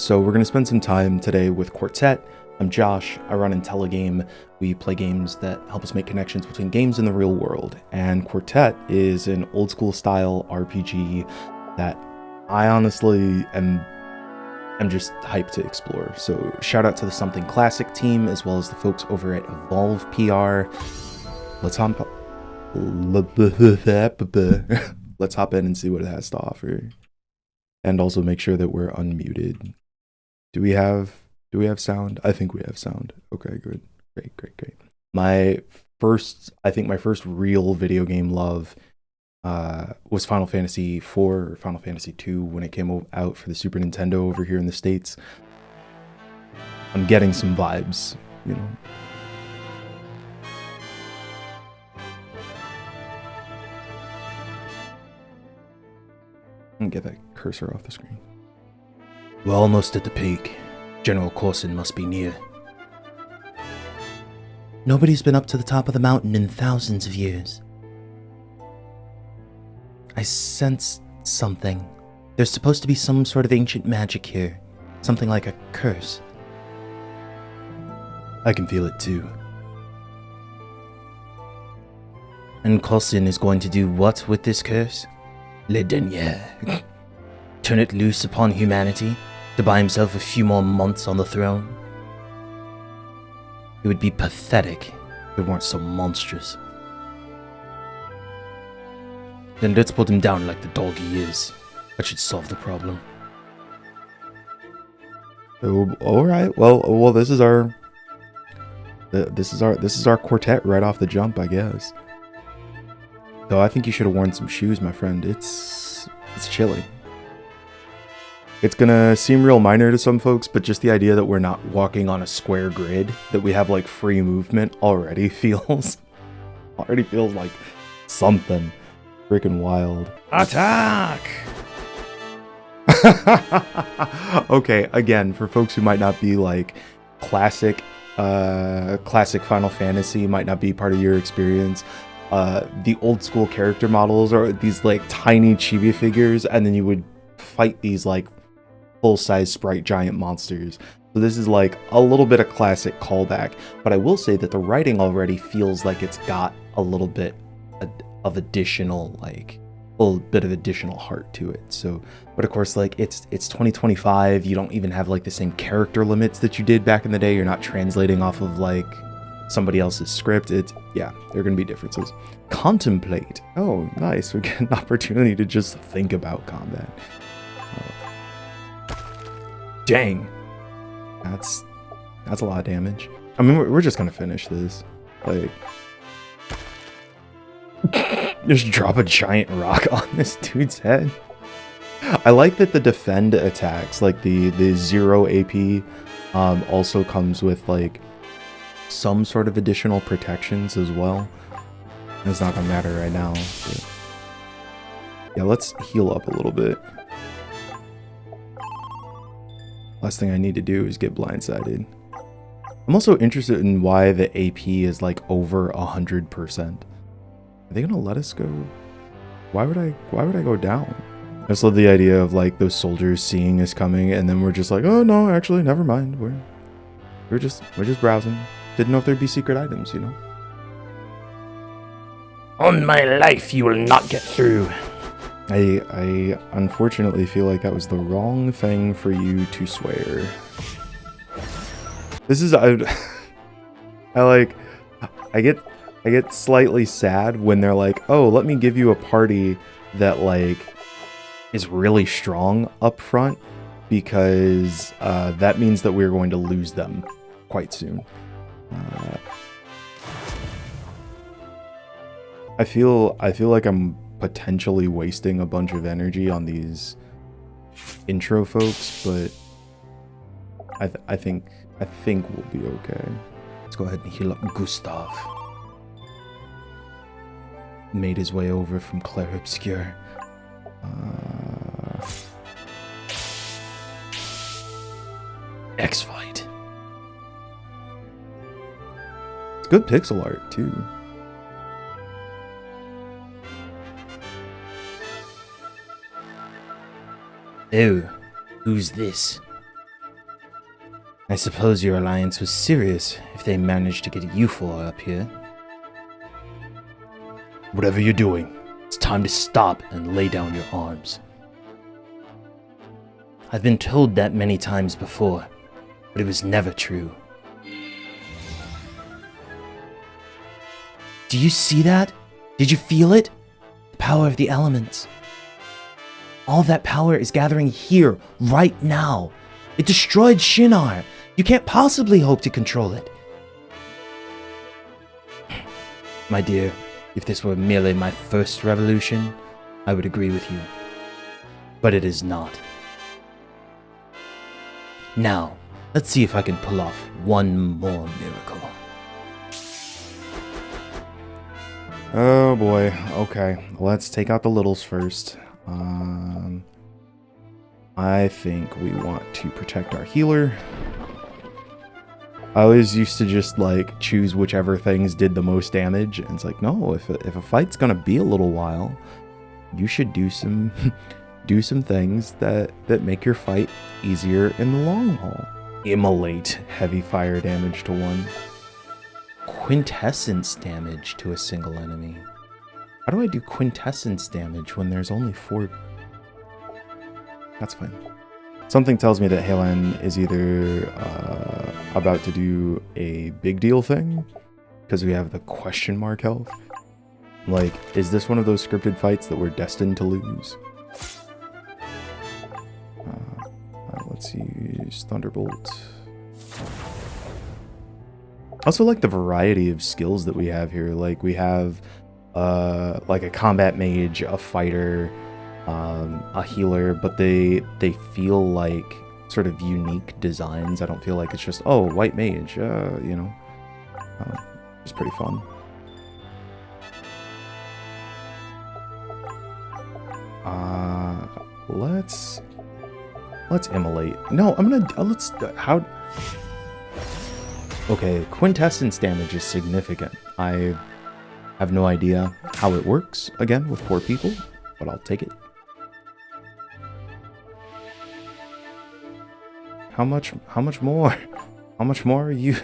So we're going to spend some time today with Quartet. I'm Josh. I run Intelligame. We play games that help us make connections between games and the real world. And Quartet is an old school style RPG that I honestly am just hyped to explore. So shout out to the Something Classic team as well as the folks over at Evolve PR. Let's hop let's hop in and see what it has to offer. And also make sure that we're unmuted. Do we have sound? I think we have sound. Okay, good. Great. My first real video game love was Final Fantasy IV or Final Fantasy II when it came out for the Super Nintendo over here in the States. I'm getting some vibes, you know. And get that cursor off the screen. We're almost at the peak. General Corson must be near. Nobody's been up to the top of the mountain in thousands of years. I sense something. There's supposed to be some sort of ancient magic here. Something like a curse. I can feel it too. And Corson is going to do what with this curse? Le Denier. Turn it loose upon humanity to buy himself a few more months on the throne? It would be pathetic if it weren't so monstrous. Then let's put him down like the dog he is. That should solve the problem. Oh, all right. Well, this is our quartet right off the jump, I guess. Though I think you should have worn some shoes, my friend. It's chilly. It's gonna seem real minor to some folks, but just the idea that we're not walking on a square grid, that we have like free movement already feels like something freaking wild. Attack! Okay, again, for folks who might not be like classic Final Fantasy, might not be part of your experience. The old school character models are these like tiny chibi figures, and then you would fight these like full-size sprite giant monsters. So this is like a little bit of classic callback, but I will say that the writing already feels like it's got a little bit of additional, like a little bit of additional heart to it. So, but of course, like it's 2025. You don't even have like the same character limits that you did back in the day. You're not translating off of like somebody else's script. There are gonna be differences. Contemplate. Oh, nice. We get an opportunity to just think about combat. Dang, that's a lot of damage. I mean, we're just gonna finish this. Like, just drop a giant rock on this dude's head. I like that the defend attacks, like the 0 AP, also comes with like some sort of additional protections as well. It's not gonna matter right now. But yeah, let's heal up a little bit. Last thing I need to do is get blindsided. I'm also interested in why the AP is like over 100%. Are they gonna let us go? Why would I go down? I just love the idea of like those soldiers seeing us coming, and then we're just like, oh no, actually, never mind. We're just browsing. Didn't know if there'd be secret items, you know. On my life, you will not get through. I unfortunately feel like that was the wrong thing for you to swear. This is I get slightly sad when they're like, "Oh, let me give you a party that like is really strong up front because that means that we're going to lose them quite soon." I feel like I'm potentially wasting a bunch of energy on these intro folks, but I think we'll be okay. Let's go ahead and heal up Gustav. Made his way over from Clair Obscure. X-Fight. It's good pixel art too. Oh, who's this? I suppose your alliance was serious if they managed to get you four up here. Whatever you're doing, it's time to stop and lay down your arms. I've been told that many times before, but it was never true. Do you see that? Did you feel it? The power of the elements. All that power is gathering here, right now. It destroyed Shinar. You can't possibly hope to control it. My dear, if this were merely my first revolution, I would agree with you. But it is not. Now, let's see if I can pull off one more miracle. Oh boy, okay. Let's take out the littles first. I think we want to protect our healer. I always used to just like choose whichever things did the most damage, and it's like, no, if a fight's gonna be a little while, you should do some do some things that make your fight easier in the long haul. Immolate heavy fire damage to one. Quintessence damage to a single enemy. How do I do quintessence damage when there's only 4? That's fine. Something tells me that Halen is either about to do a big deal thing, because we have the question mark health. Like, is this one of those scripted fights that we're destined to lose? Let's use Thunderbolt. I also like the variety of skills that we have here. Like, we have like a combat mage, a fighter, a healer, but they feel like sort of unique designs. I don't feel like it's just, oh, white mage, you know. It's pretty fun. Let's immolate. No, I'm gonna let's how. Okay, quintessence damage is significant. I have no idea how it works again with 4 people, but I'll take it. How much more? How much more are you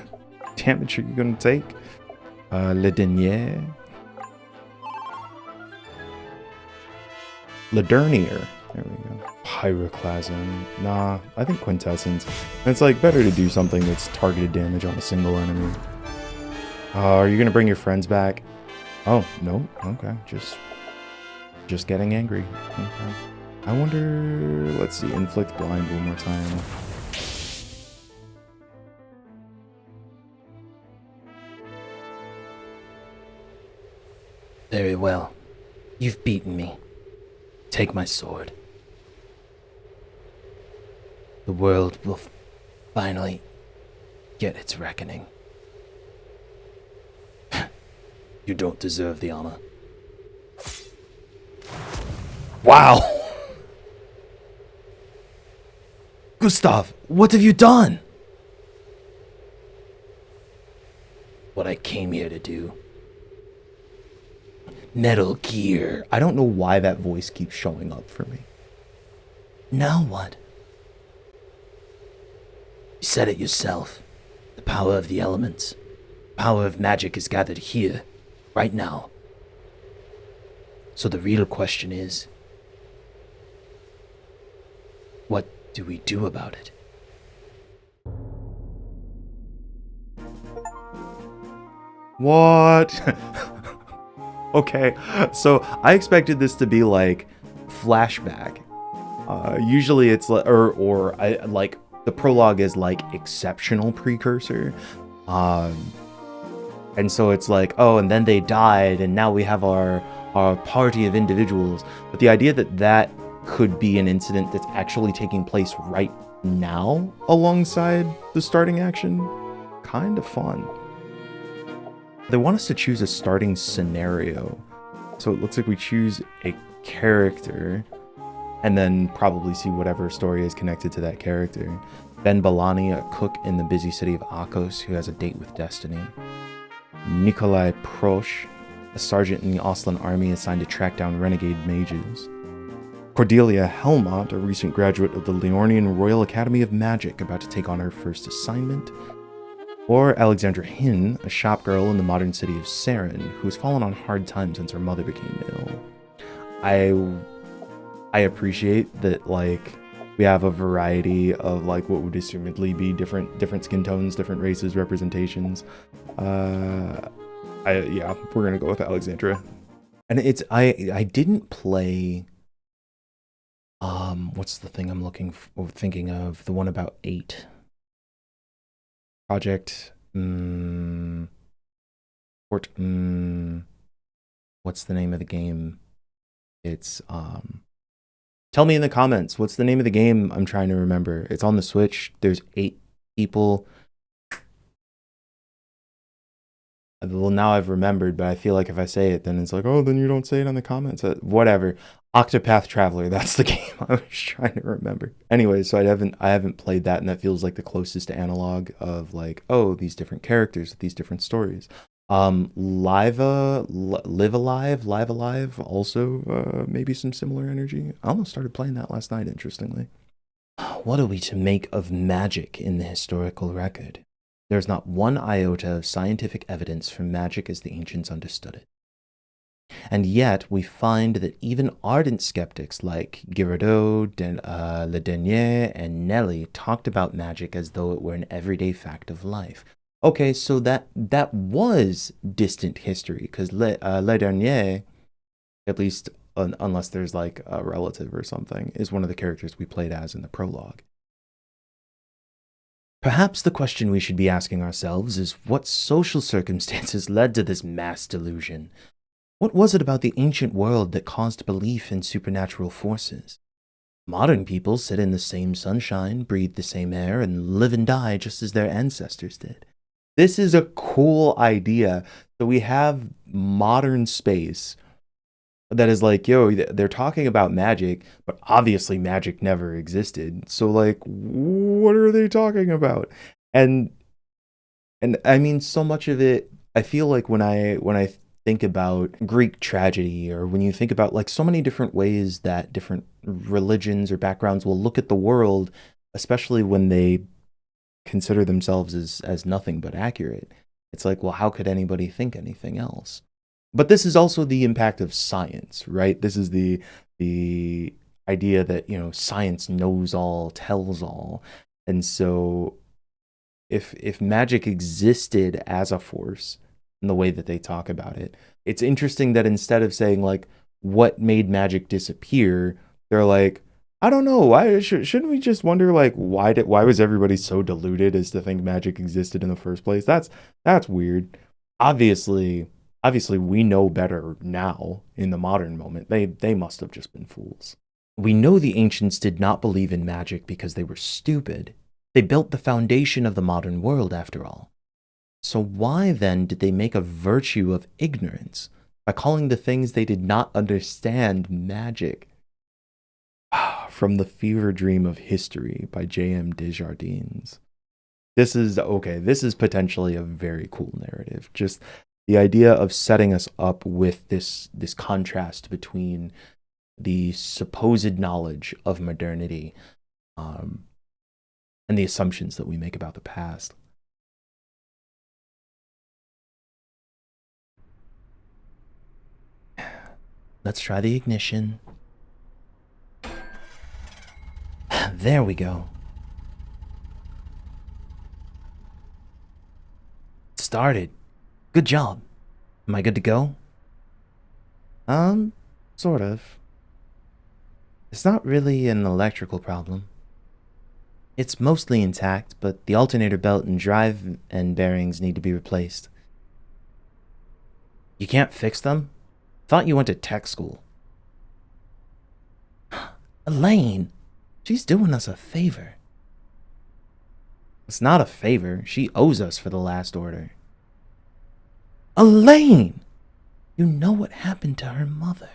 damage are you gonna take? Le Dernier. Le Dernier. There we go. Pyroclasm. Nah, I think quintessence. It's like better to do something that's targeted damage on a single enemy. Are you gonna bring your friends back? Oh, no. Okay, just getting angry. Okay. I wonder, let's see, inflict blind one more time. Very well. You've beaten me. Take my sword. The world will finally get its reckoning. You don't deserve the honor. Wow! Gustav, what have you done? What I came here to do. Metal Gear. I don't know why that voice keeps showing up for me. Now what? You said it yourself. The power of the elements. Power of magic is gathered here, right now. So the real question is, what do we do about it? What? Okay, so I expected this to be like flashback. Usually it's like, or I like the prologue is like exceptional precursor. And so it's like, oh, and then they died, and now we have our party of individuals. But the idea that could be an incident that's actually taking place right now alongside the starting action, kind of fun. They want us to choose a starting scenario. So it looks like we choose a character and then probably see whatever story is connected to that character. Ben Balani, a cook in the busy city of Akos who has a date with destiny. Nikolai Prosh, a sergeant in the Oslan army assigned to track down renegade mages. Cordelia Helmont, a recent graduate of the Leornian Royal Academy of Magic, about to take on her first assignment. Or Alexandra Hinn, a shopgirl in the modern city of Saren, who has fallen on hard times since her mother became ill. I appreciate that, like, we have a variety of, like, what would assumedly be different skin tones, different races, representations. Yeah, we're gonna go with Alexandra. And I didn't play what's the thing I'm thinking of, the one about 8 project what's the name of the game? It's tell me in the comments, what's the name of the game? I'm trying to remember. It's on the Switch. There's 8 people. Well, now I've remembered, but I feel like if I say it, then it's like, oh, then you don't say it in the comments. Whatever. Octopath Traveler, that's the game I was trying to remember. Anyway, so I haven't played that, and that feels like the closest analog of, like, oh, these different characters, these different stories. Live Alive, also maybe some similar energy. I almost started playing that last night, interestingly. What are we to make of magic in the historical record? There's not one iota of scientific evidence for magic as the ancients understood it. And yet, we find that even ardent skeptics like Girardot, Le Dernier, and Nelly talked about magic as though it were an everyday fact of life. Okay, so that was distant history, because Le Dernier, at least unless there's like a relative or something, is one of the characters we played as in the prologue. Perhaps the question we should be asking ourselves is what social circumstances led to this mass delusion? What was it about the ancient world that caused belief in supernatural forces? Modern people sit in the same sunshine, breathe the same air, and live and die just as their ancestors did. This is a cool idea. So we have modern space that is like, yo, they're talking about magic, but obviously magic never existed. So, like, what are they talking about? And I mean, so much of it, I feel like when I think about Greek tragedy, or when you think about, like, so many different ways that different religions or backgrounds will look at the world, especially when they consider themselves as nothing but accurate. It's like, well, how could anybody think anything else? But this is also the impact of science, right? This is the idea that, you know, science knows all, tells all. And so if magic existed as a force in the way that they talk about it, it's interesting that instead of saying, like, what made magic disappear, they're like, I don't know, why shouldn't we just wonder, like, why was everybody so deluded as to think magic existed in the first place? That's weird. Obviously we know better now in the modern moment. They must have just been fools. We know the ancients did not believe in magic because they were stupid. They built the foundation of the modern world, after all. So why then did they make a virtue of ignorance by calling the things they did not understand magic? From The Fever Dream of History by J.M. Desjardins. This is potentially a very cool narrative. Just the idea of setting us up with this contrast between the supposed knowledge of modernity and the assumptions that we make about the past. Let's try the ignition. There we go. Started. Good job. Am I good to go? Sort of. It's not really an electrical problem. It's mostly intact, but the alternator belt and drive and bearings need to be replaced. You can't fix them? Thought you went to tech school. Elaine, she's doing us a favor. It's not a favor. She owes us for the last order. Elaine! You know what happened to her mother.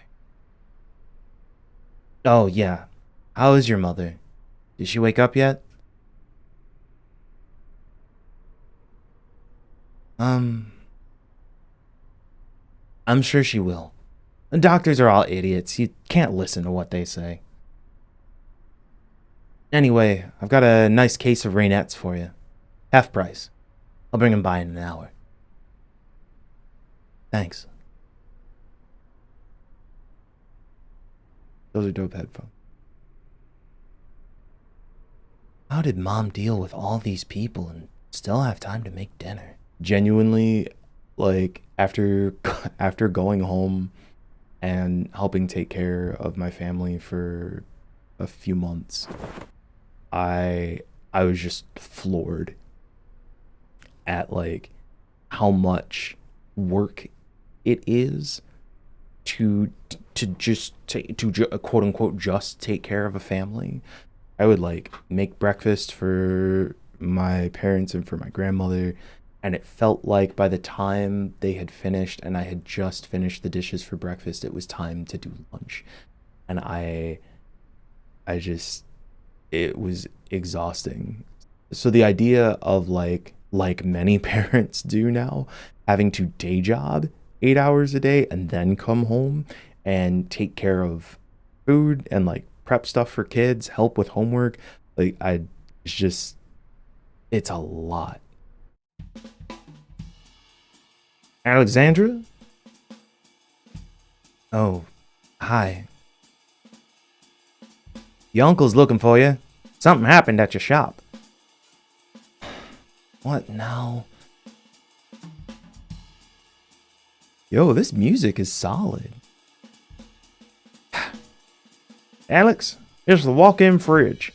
Oh, yeah. How is your mother? Did she wake up yet? I'm sure she will. The doctors are all idiots. You can't listen to what they say. Anyway, I've got a nice case of Rainettes for you. Half price. I'll bring 'em by in an hour. Thanks. Those are dope headphones. How did Mom deal with all these people and still have time to make dinner? Genuinely, like after after going home and helping take care of my family for a few months, I was just floored at like how much work it is to just quote unquote just take care of a family. I would like make breakfast for my parents and for my grandmother, and it felt like by the time they had finished and I had just finished the dishes for breakfast, it was time to do lunch. And I just it was exhausting. So the idea of like many parents do now, having to day job 8 hours a day and then come home and take care of food and like prep stuff for kids, help with homework, like it's just it's a lot. Alexandra? Oh, hi. Your uncle's looking for you. Something happened at your shop. What now? Yo, this music is solid. Alex, here's the walk-in fridge.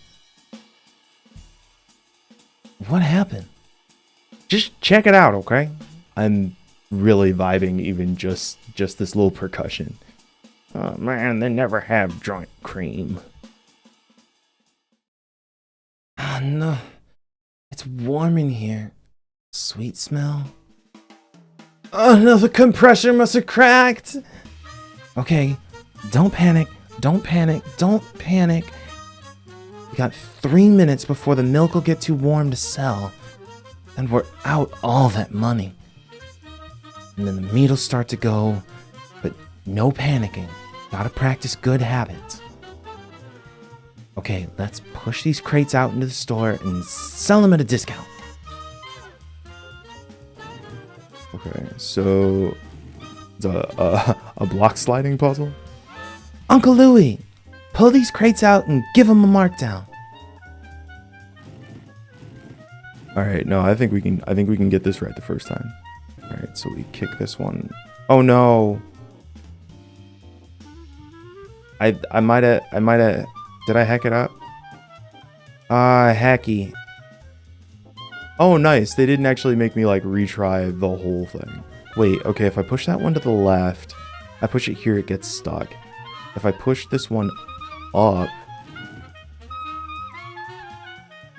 What happened? Just check it out, okay? I'm really vibing even just this little percussion. Oh man, they never have joint cream. Ah, no. It's warm in here. Sweet smell. Oh no, the compressor must have cracked. Okay, don't panic. Don't panic. Don't panic. We got 3 minutes before the milk will get too warm to sell. And we're out all that money. And then the meat will start to go. But no panicking. Gotta practice good habits. Okay, let's push these crates out into the store and sell them at a discount. Okay, so it's a block sliding puzzle. Uncle Louie, pull these crates out and give them a markdown. All right, no, I think we can get this right the first time. All right, so we kick this one. Oh no. I might have did I hack it up? Hacky. Oh, nice. They didn't actually make me like retry the whole thing. Wait, okay, if I push that one to the left, I push it here, it gets stuck. If I push this one up,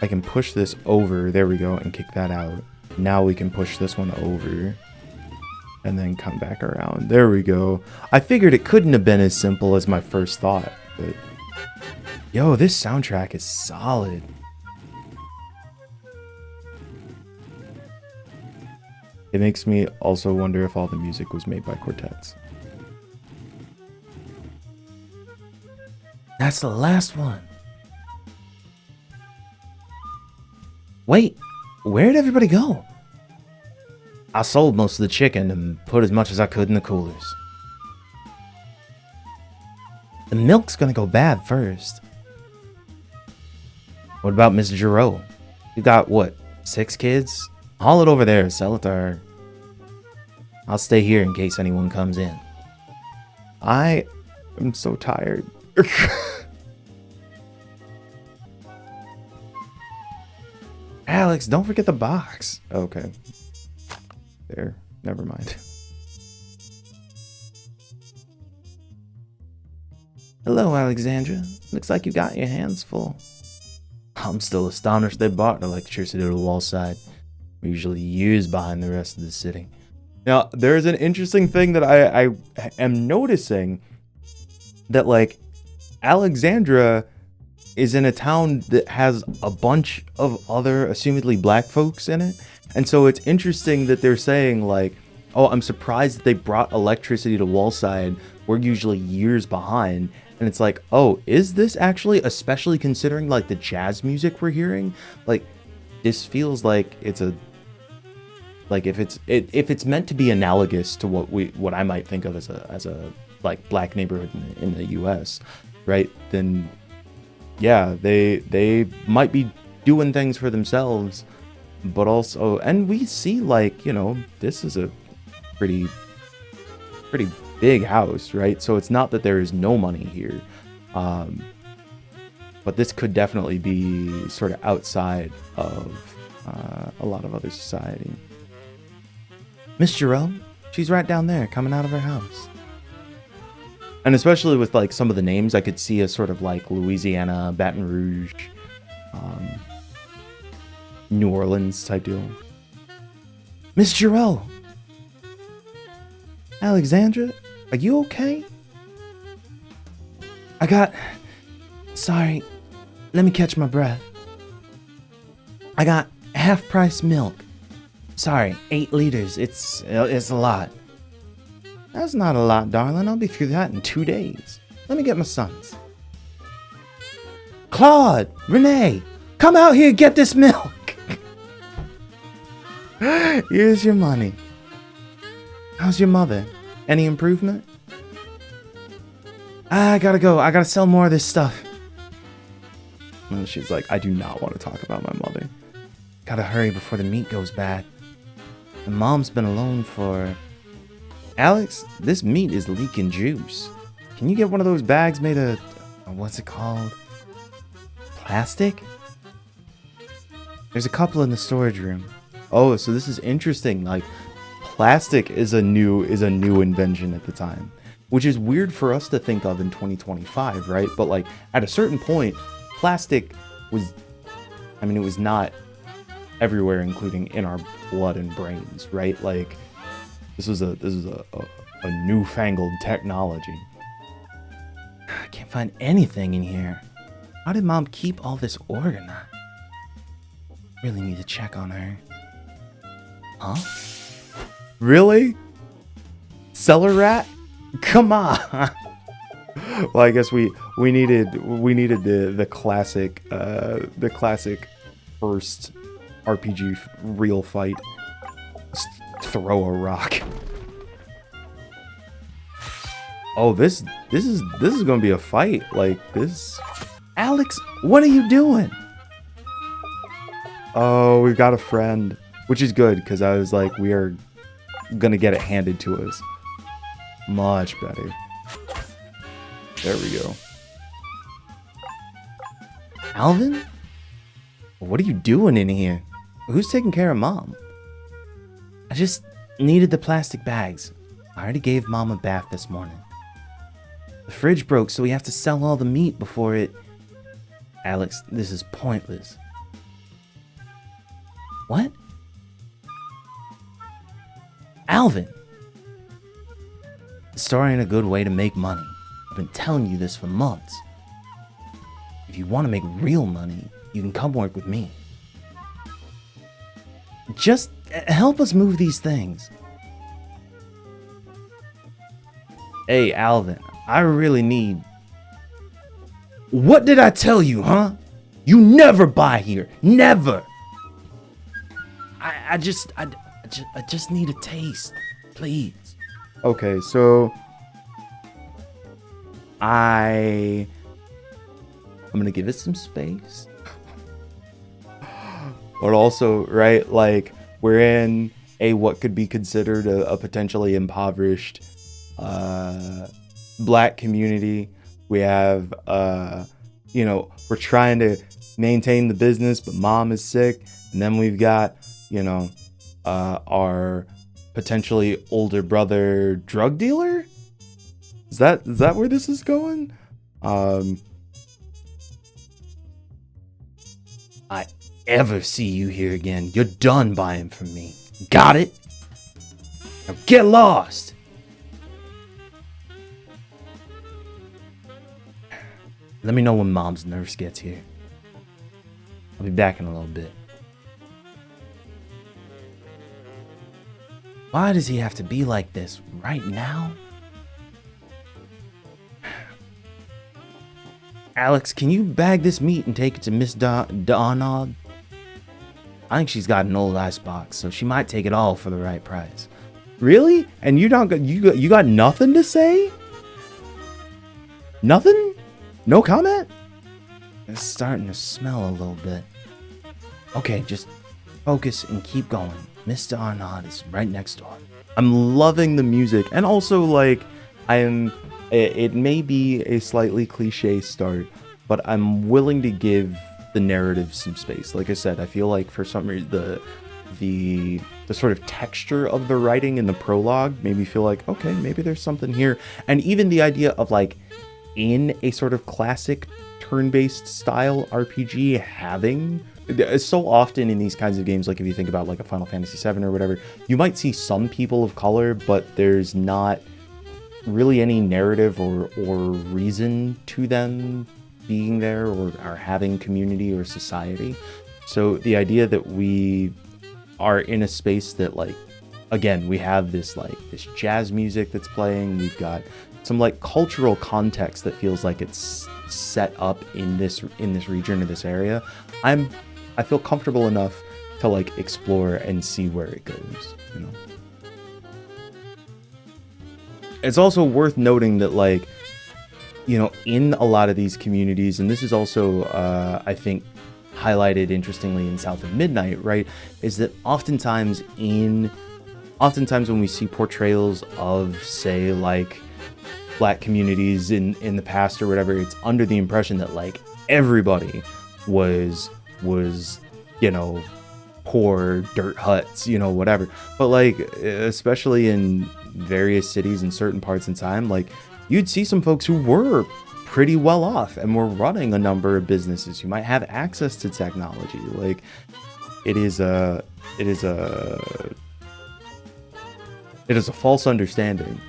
I can push this over. There we go, and kick that out. Now we can push this one over and then come back around. There we go. I figured it couldn't have been as simple as my first thought, but yo, this soundtrack is solid. It makes me also wonder if all the music was made by Quartets. That's the last one. Wait, where'd everybody go? I sold most of the chicken and put as much as I could in the coolers. The milk's gonna go bad first. What about Mr. Giroux? You got, what, 6 kids? Haul it over there, sell it to her. I'll stay here in case anyone comes in. I am so tired. Alex, don't forget the box. Okay. There. Never mind. Hello, Alexandra. Looks like you got your hands full. I'm still astonished they bought electricity to the wall side. We're usually years behind the rest of the city. Now, there's an interesting thing that I am noticing, that like Alexandra is in a town that has a bunch of other assumedly black folks in it. And so it's interesting that they're saying like, oh, I'm surprised that they brought electricity to Wallside. We're usually years behind. And it's like, oh, is this actually, especially considering like the jazz music we're hearing, like this feels like it's a, like if it's meant to be analogous to what I might think of as a like black neighborhood in the U.S., right? Then yeah, they might be doing things for themselves, but also, and we see like, you know, this is a pretty big house, right? So it's not that there is no money here, but this could definitely be sort of outside of a lot of other society. Miss Jerome, she's right down there coming out of her house. And especially with like some of the names, I could see a sort of like Louisiana, Baton Rouge, New Orleans type deal. Miss Jarrell, Alexandra, are you okay? Sorry, let me catch my breath. I got half-price milk. Sorry, 8 liters. It's a lot. That's not a lot, darling. I'll be through that in 2 days. Let me get my sons. Claude, Renee, come out here and get this milk. Here's your money. How's your mother? Any improvement? I gotta go. I gotta sell more of this stuff. And she's like, I do not want to talk about my mother. Gotta hurry before the meat goes bad. And Mom's been alone for... Alex, this meat is leaking juice. Can you get one of those bags made of... what's it called? Plastic? There's a couple in the storage room. Oh, so this is interesting. Like, plastic is a new invention at the time, which is weird for us to think of in 2025, right? But like at a certain point, plastic was, I mean, it was not everywhere, including in our blood and brains, right? Like this was a newfangled technology. I can't find anything in here. How did Mom keep all this organized? Really need to check on her. Huh? Really? Cellar rat? Come on. Well, I guess we needed the classic first RPG real fight. Just throw a rock. Oh, this is gonna be a fight. Like this. Alex, what are you doing? Oh, we've got a friend, which is good because I was like, we are gonna get it handed to us. Much better. There we go. Alvin? What are you doing in here? Who's taking care of Mom? I just needed the plastic bags. I already gave Mom a bath this morning. The fridge broke, so we have to sell all the meat before it... Alex, this is pointless. What? Alvin! The store ain't a good way to make money. I've been telling you this for months. If you want to make real money, you can come work with me. Just help us move these things. Hey, Alvin, I really need... What did I tell you, huh? You never buy here. Never! I just need a taste. Please. Okay, so... I'm gonna give it some space. But also, right, like, we're in a what could be considered a potentially impoverished black community. We have, you know, we're trying to maintain the business, but Mom is sick. And then we've got, you know, our potentially older brother drug dealer. Is that where this is going? I ever see you here again, you're done buying from me. Got it? Now get lost. Let me know when Mom's nurse gets here. I'll be back in a little bit. Why does he have to be like this right now? Alex, can you bag this meat and take it to Miss Darnod? I think she's got an old icebox, so she might take it all for the right price. Really? And you got nothing to say? Nothing? No comment? It's starting to smell a little bit. Okay, just focus and keep going. Mr. Arnaud is right next door. I'm loving the music, and also like it may be a slightly cliche start, but I'm willing to give the narrative some space. Like I said, I feel like for some reason the sort of texture of the writing in the prologue made me feel like, okay, maybe there's something here. And even the idea of like in a sort of classic turn-based style RPG having so often in these kinds of games, like if you think about like a Final Fantasy VII or whatever, you might see some people of color, but there's not really any narrative or reason to them being there or having community or society. So the idea that we are in a space that, like, again, we have this jazz music that's playing, we've got some like cultural context that feels like it's set up in this region or this area. I feel comfortable enough to like explore and see where it goes, you know. It's also worth noting that, like, you know, in a lot of these communities, and this is also I think highlighted interestingly in South of Midnight, right, is that oftentimes when we see portrayals of, say, like black communities in the past or whatever, it's under the impression that like everybody was, you know, poor dirt huts, you know, whatever. But like, especially in various cities in certain parts in time, like you'd see some folks who were pretty well off and were running a number of businesses, who might have access to technology. Like it is a false understanding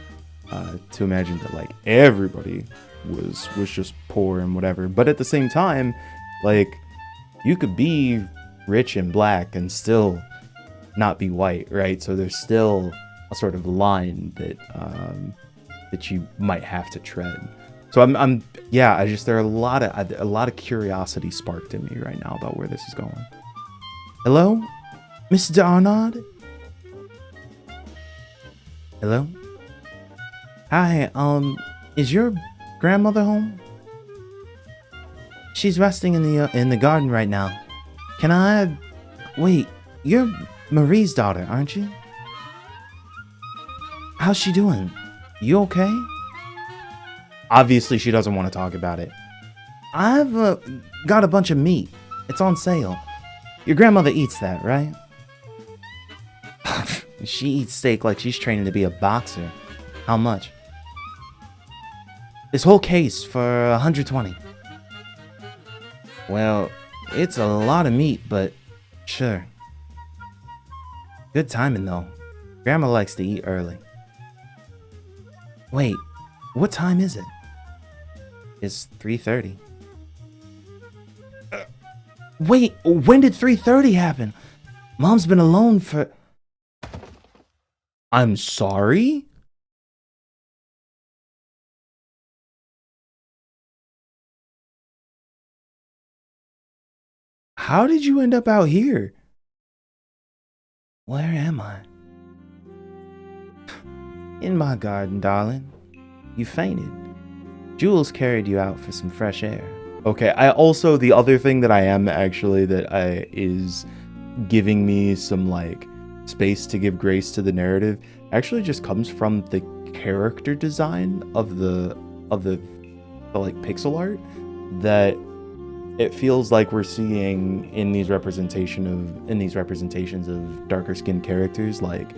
to imagine that like everybody was just poor and whatever. But at the same time, like, you could be rich and black and still not be white, right? So there's still a sort of line that you might have to tread. So there are a lot of curiosity sparked in me right now about where this is going. Hello, Mr. Arnaud? Hello? Hi, is your grandmother home? She's resting in the garden right now. Can I... Wait, you're Marie's daughter, aren't you? How's she doing? You okay? Obviously, she doesn't want to talk about it. I've got a bunch of meat. It's on sale. Your grandmother eats that, right? She eats steak like she's training to be a boxer. How much? This whole case for 120. Well, it's a lot of meat, but sure. Good timing, though. Grandma likes to eat early. Wait, what time is it? It's 3:30. Wait, when did 3:30 happen? Mom's been alone for... I'm sorry? How did you end up out here? Where am I? In my garden, darling. You fainted. Jules carried you out for some fresh air. Okay, the other thing that I am actually is giving me some like space to give grace to the narrative actually just comes from the character design of the like pixel art that it feels like we're seeing in these representations of darker skinned characters, like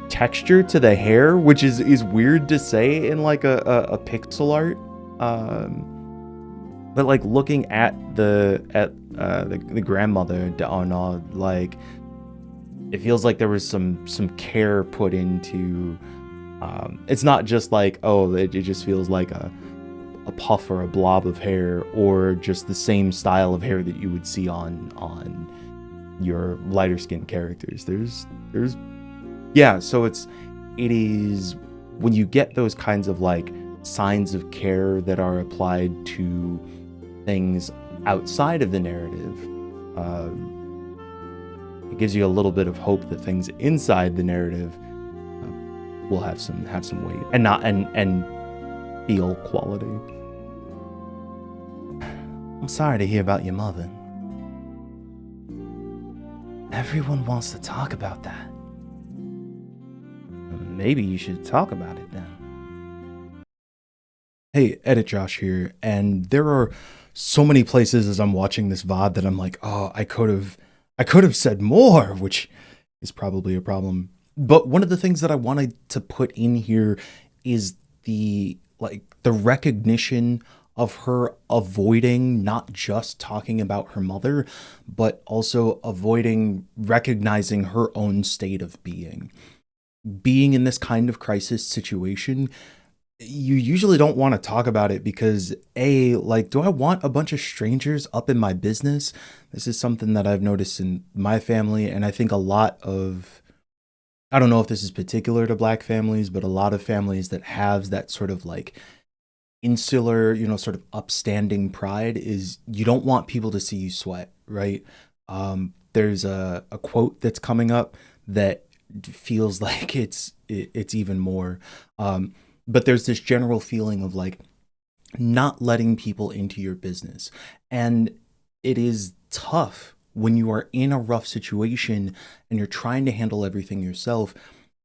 texture to the hair, which is weird to say in like a pixel art, but like looking at the grandmother D'Arnaud, like it feels like there was some care put into it's not just like, oh, it just feels like a puff or a blob of hair, or just the same style of hair that you would see on your lighter skinned characters. So it is when you get those kinds of like signs of care that are applied to things outside of the narrative. It gives you a little bit of hope that things inside the narrative will have some weight and not and feel quality. I'm sorry to hear about your mother. Everyone wants to talk about that. Maybe you should talk about it then. Hey, Edit Josh here, and there are so many places as I'm watching this VOD that I'm like, oh, I could have said more, which is probably a problem. But one of the things that I wanted to put in here is the recognition of her avoiding not just talking about her mother, but also avoiding recognizing her own state of being. Being in this kind of crisis situation, you usually don't want to talk about it because do I want a bunch of strangers up in my business? This is something that I've noticed in my family, and I think a lot of, I don't know if this is particular to Black families, but a lot of families that have that sort of like insular, sort of upstanding pride is you don't want people to see you sweat, right? There's a quote that's coming up that feels like it's even more. But there's this general feeling of like not letting people into your business. And it is tough when you are in a rough situation and you're trying to handle everything yourself.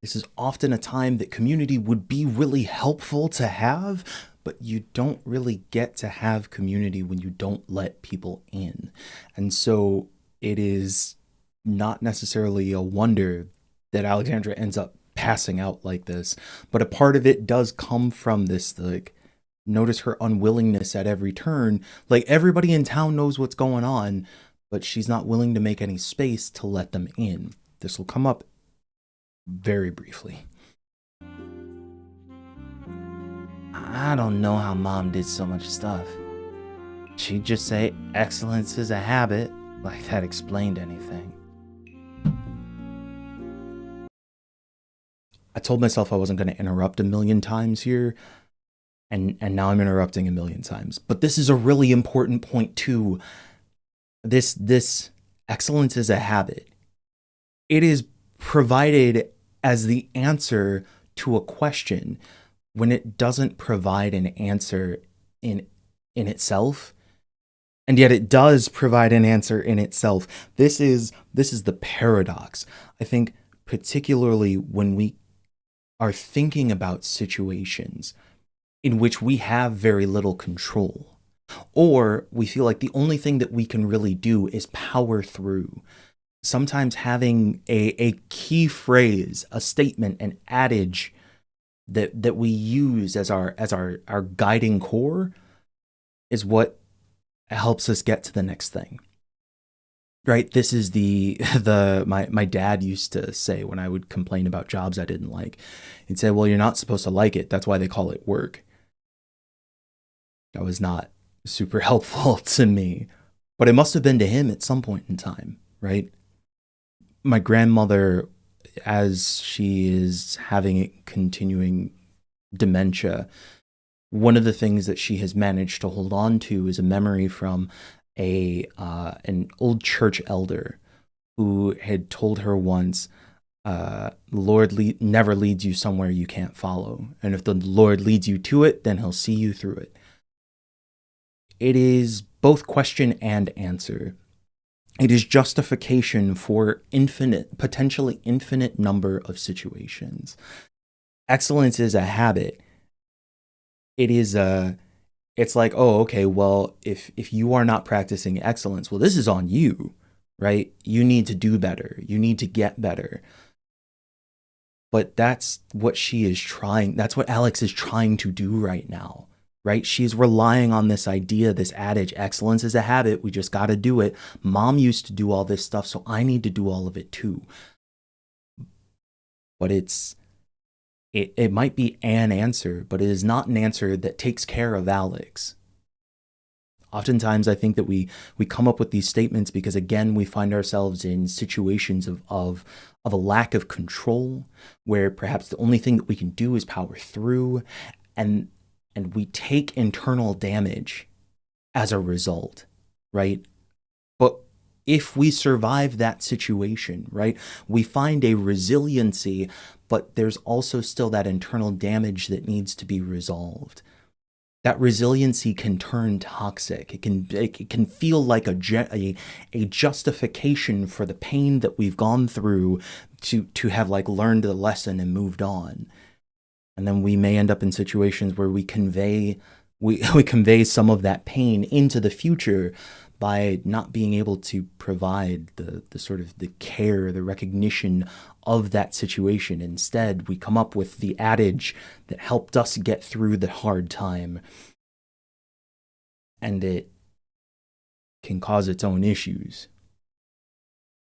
This is often a time that community would be really helpful to have, but you don't really get to have community when you don't let people in. And so it is not necessarily a wonder that Alexandra ends up passing out like this, but a part of it does come from this, like, notice her unwillingness at every turn. Like, everybody in town knows what's going on, but she's not willing to make any space to let them in. This will come up very briefly. I don't know how Mom did so much stuff. She'd just say excellence is a habit, like that explained anything. I told myself I wasn't going to interrupt a million times here, and now I'm interrupting a million times. But this is a really important point too. This excellence is a habit. It is provided as the answer to a question when it doesn't provide an answer in itself. And yet it does provide an answer in itself. This is the paradox. I think particularly when we are thinking about situations in which we have very little control, or we feel like the only thing that we can really do is power through. Sometimes having a key phrase, a statement, an adage that we use as our guiding core is what helps us get to the next thing. Right? This is my dad used to say when I would complain about jobs I didn't like. He'd say, well, you're not supposed to like it. That's why they call it work. That was not super helpful to me, but it must have been to him at some point in time, right? My grandmother, as she is having continuing dementia, one of the things that she has managed to hold on to is a memory from an old church elder who had told her once, the Lord never leads you somewhere you can't follow. And if the Lord leads you to it, then he'll see you through it. It is both question and answer. It is justification for potentially infinite number of situations. Excellence is a habit. It's like, oh, okay, well, if you are not practicing excellence, well, this is on you, right? You need to do better. You need to get better. But that's what that's what Alex is trying to do right now, right? She's relying on this idea, this adage, excellence is a habit. We just got to do it. Mom used to do all this stuff, so I need to do all of it too. But it might be an answer, but it is not an answer that takes care of Alex. Oftentimes, I think that we come up with these statements because, again, we find ourselves in situations of a lack of control, where perhaps the only thing that we can do is power through. And and we take internal damage as a result, right? But if we survive that situation, right, we find a resiliency, but there's also still that internal damage that needs to be resolved. That resiliency can turn toxic. It can feel like a justification for the pain that we've gone through to have like learned the lesson and moved on. And then we may end up in situations where we convey we convey some of that pain into the future by not being able to provide the sort of the care, the recognition of that situation. Instead, we come up with the adage that helped us get through the hard time, and it can cause its own issues.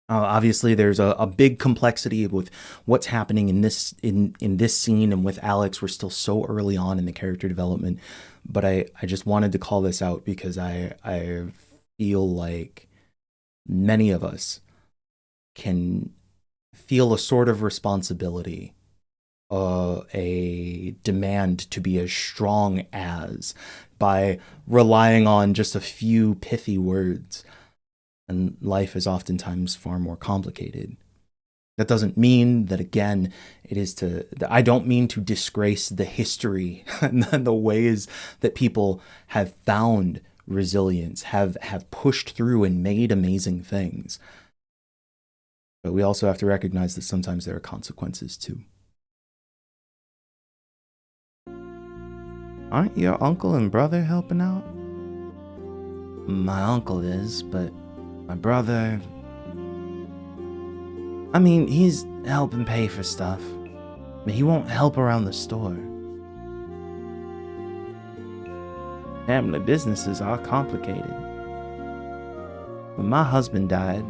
Obviously, there's a big complexity with what's happening in this scene, and with Alex, we're still so early on in the character development. But I just wanted to call this out because I feel like many of us can feel a sort of responsibility, a demand to be as strong as, by relying on just a few pithy words. And life is oftentimes far more complicated. That doesn't mean that, again, I don't mean to disgrace the history and the ways that people have found resilience, have pushed through and made amazing things. But we also have to recognize that sometimes there are consequences too. Aren't your uncle and brother helping out? My uncle is, but my brother, I mean, he's helping pay for stuff, but he won't help around the store. Family businesses are complicated. When my husband died,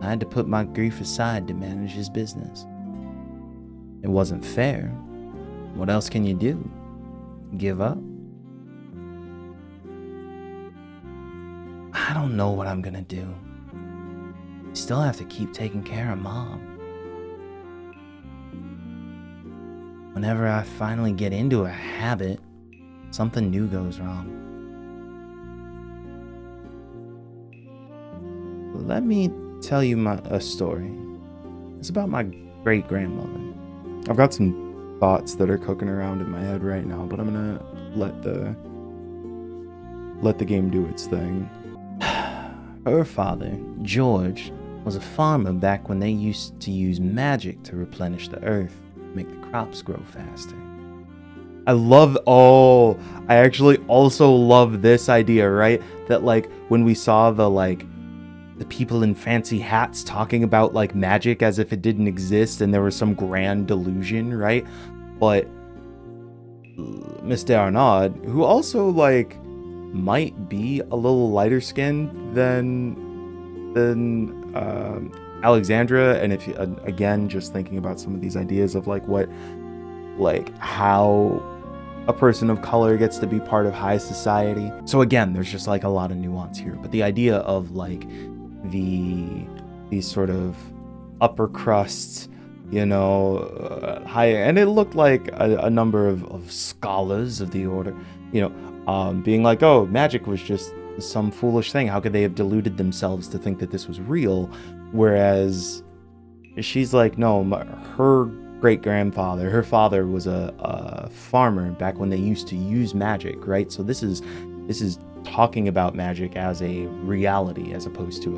I had to put my grief aside to manage his business. It wasn't fair. What else can you do? Give up? I don't know what I'm gonna do. Still have to keep taking care of Mom. Whenever I finally get into a habit, something new goes wrong. Let me tell you a story. It's about my great-grandmother. I've got some thoughts that are cooking around in my head right now, but I'm gonna let the game do its thing. Her father, George, was a farmer back when they used to use magic to replenish the earth, make the crops grow faster. I actually also love this idea, right? That like when we saw the people in fancy hats talking about like magic as if it didn't exist and there was some grand delusion, right? But Mr. Arnaud, who also like might be a little lighter skinned than Alexandra, and if again just thinking about some of these ideas of how a person of color gets to be part of high society. So again, there's just like a lot of nuance here, but the idea of like these sort of upper crusts, high, and it looked like a number of scholars of the order, being like, oh, magic was just some foolish thing. How could they have deluded themselves to think that this was real? Whereas she's like, no, her great-grandfather, her father was a farmer back when they used to use magic, right? So this is talking about magic as a reality as opposed to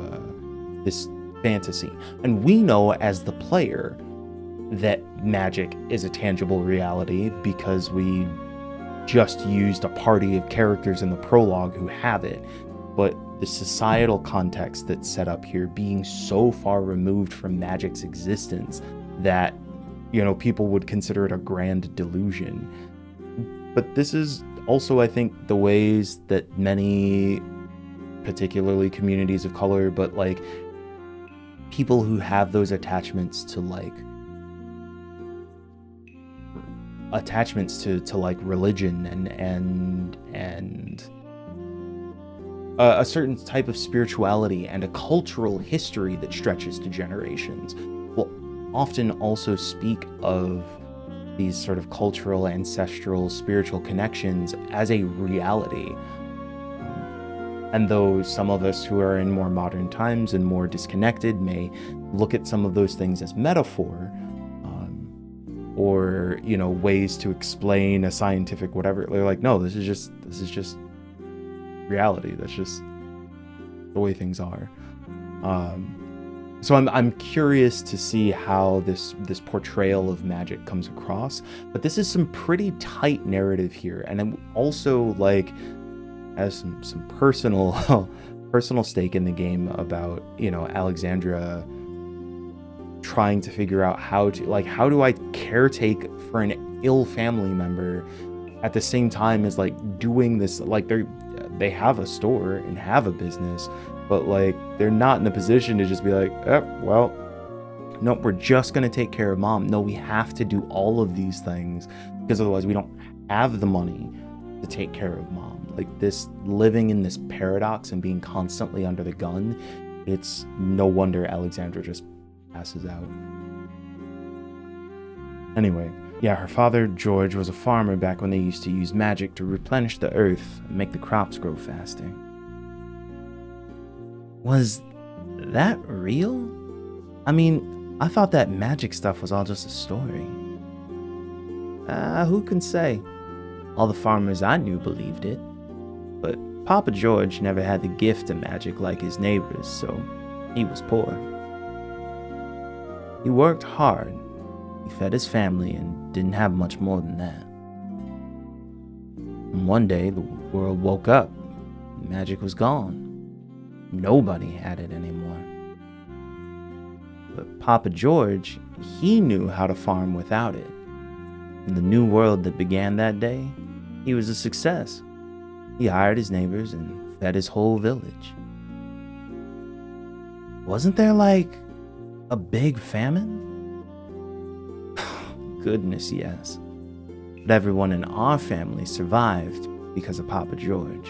this fantasy. And we know as the player that magic is a tangible reality because we just used a party of characters in the prologue who have it. But the societal context that's set up here being so far removed from magic's existence that, people would consider it a grand delusion. But this is also, I think, the ways that many, particularly communities of color, but like people who have those attachments to like religion and a certain type of spirituality and a cultural history that stretches to generations will often also speak of these sort of cultural, ancestral, spiritual connections as a reality. And though some of us who are in more modern times and more disconnected may look at some of those things as metaphor, or ways to explain a scientific whatever, they're like, no, this is just reality. That's just the way things are. So I'm curious to see how this portrayal of magic comes across. But this is some pretty tight narrative here, and I'm also like has some personal stake in the game about Alexandra trying to figure out how do I caretake for an ill family member at the same time as like doing this, like they have a store and have a business, but like they're not in a position to just be like, well, nope, we're just gonna take care of mom. No, we have to do all of these things because otherwise we don't have the money to take care of mom. Like this, living in this paradox and being constantly under the gun, it's no wonder Alexandra just passes out. Anyway, yeah, her father George was a farmer back when they used to use magic to replenish the earth and make the crops grow faster. Was that real? I mean, I thought that magic stuff was all just a story. Who can say? All the farmers I knew believed it. But Papa George never had the gift of magic like his neighbors, so he was poor. He worked hard, he fed his family, and didn't have much more than that. And one day, the world woke up. Magic was gone. Nobody had it anymore. But Papa George, he knew how to farm without it. In the new world that began that day, he was a success. He hired his neighbors and fed his whole village. Wasn't there like a big famine? Goodness, yes. But everyone in our family survived because of Papa George.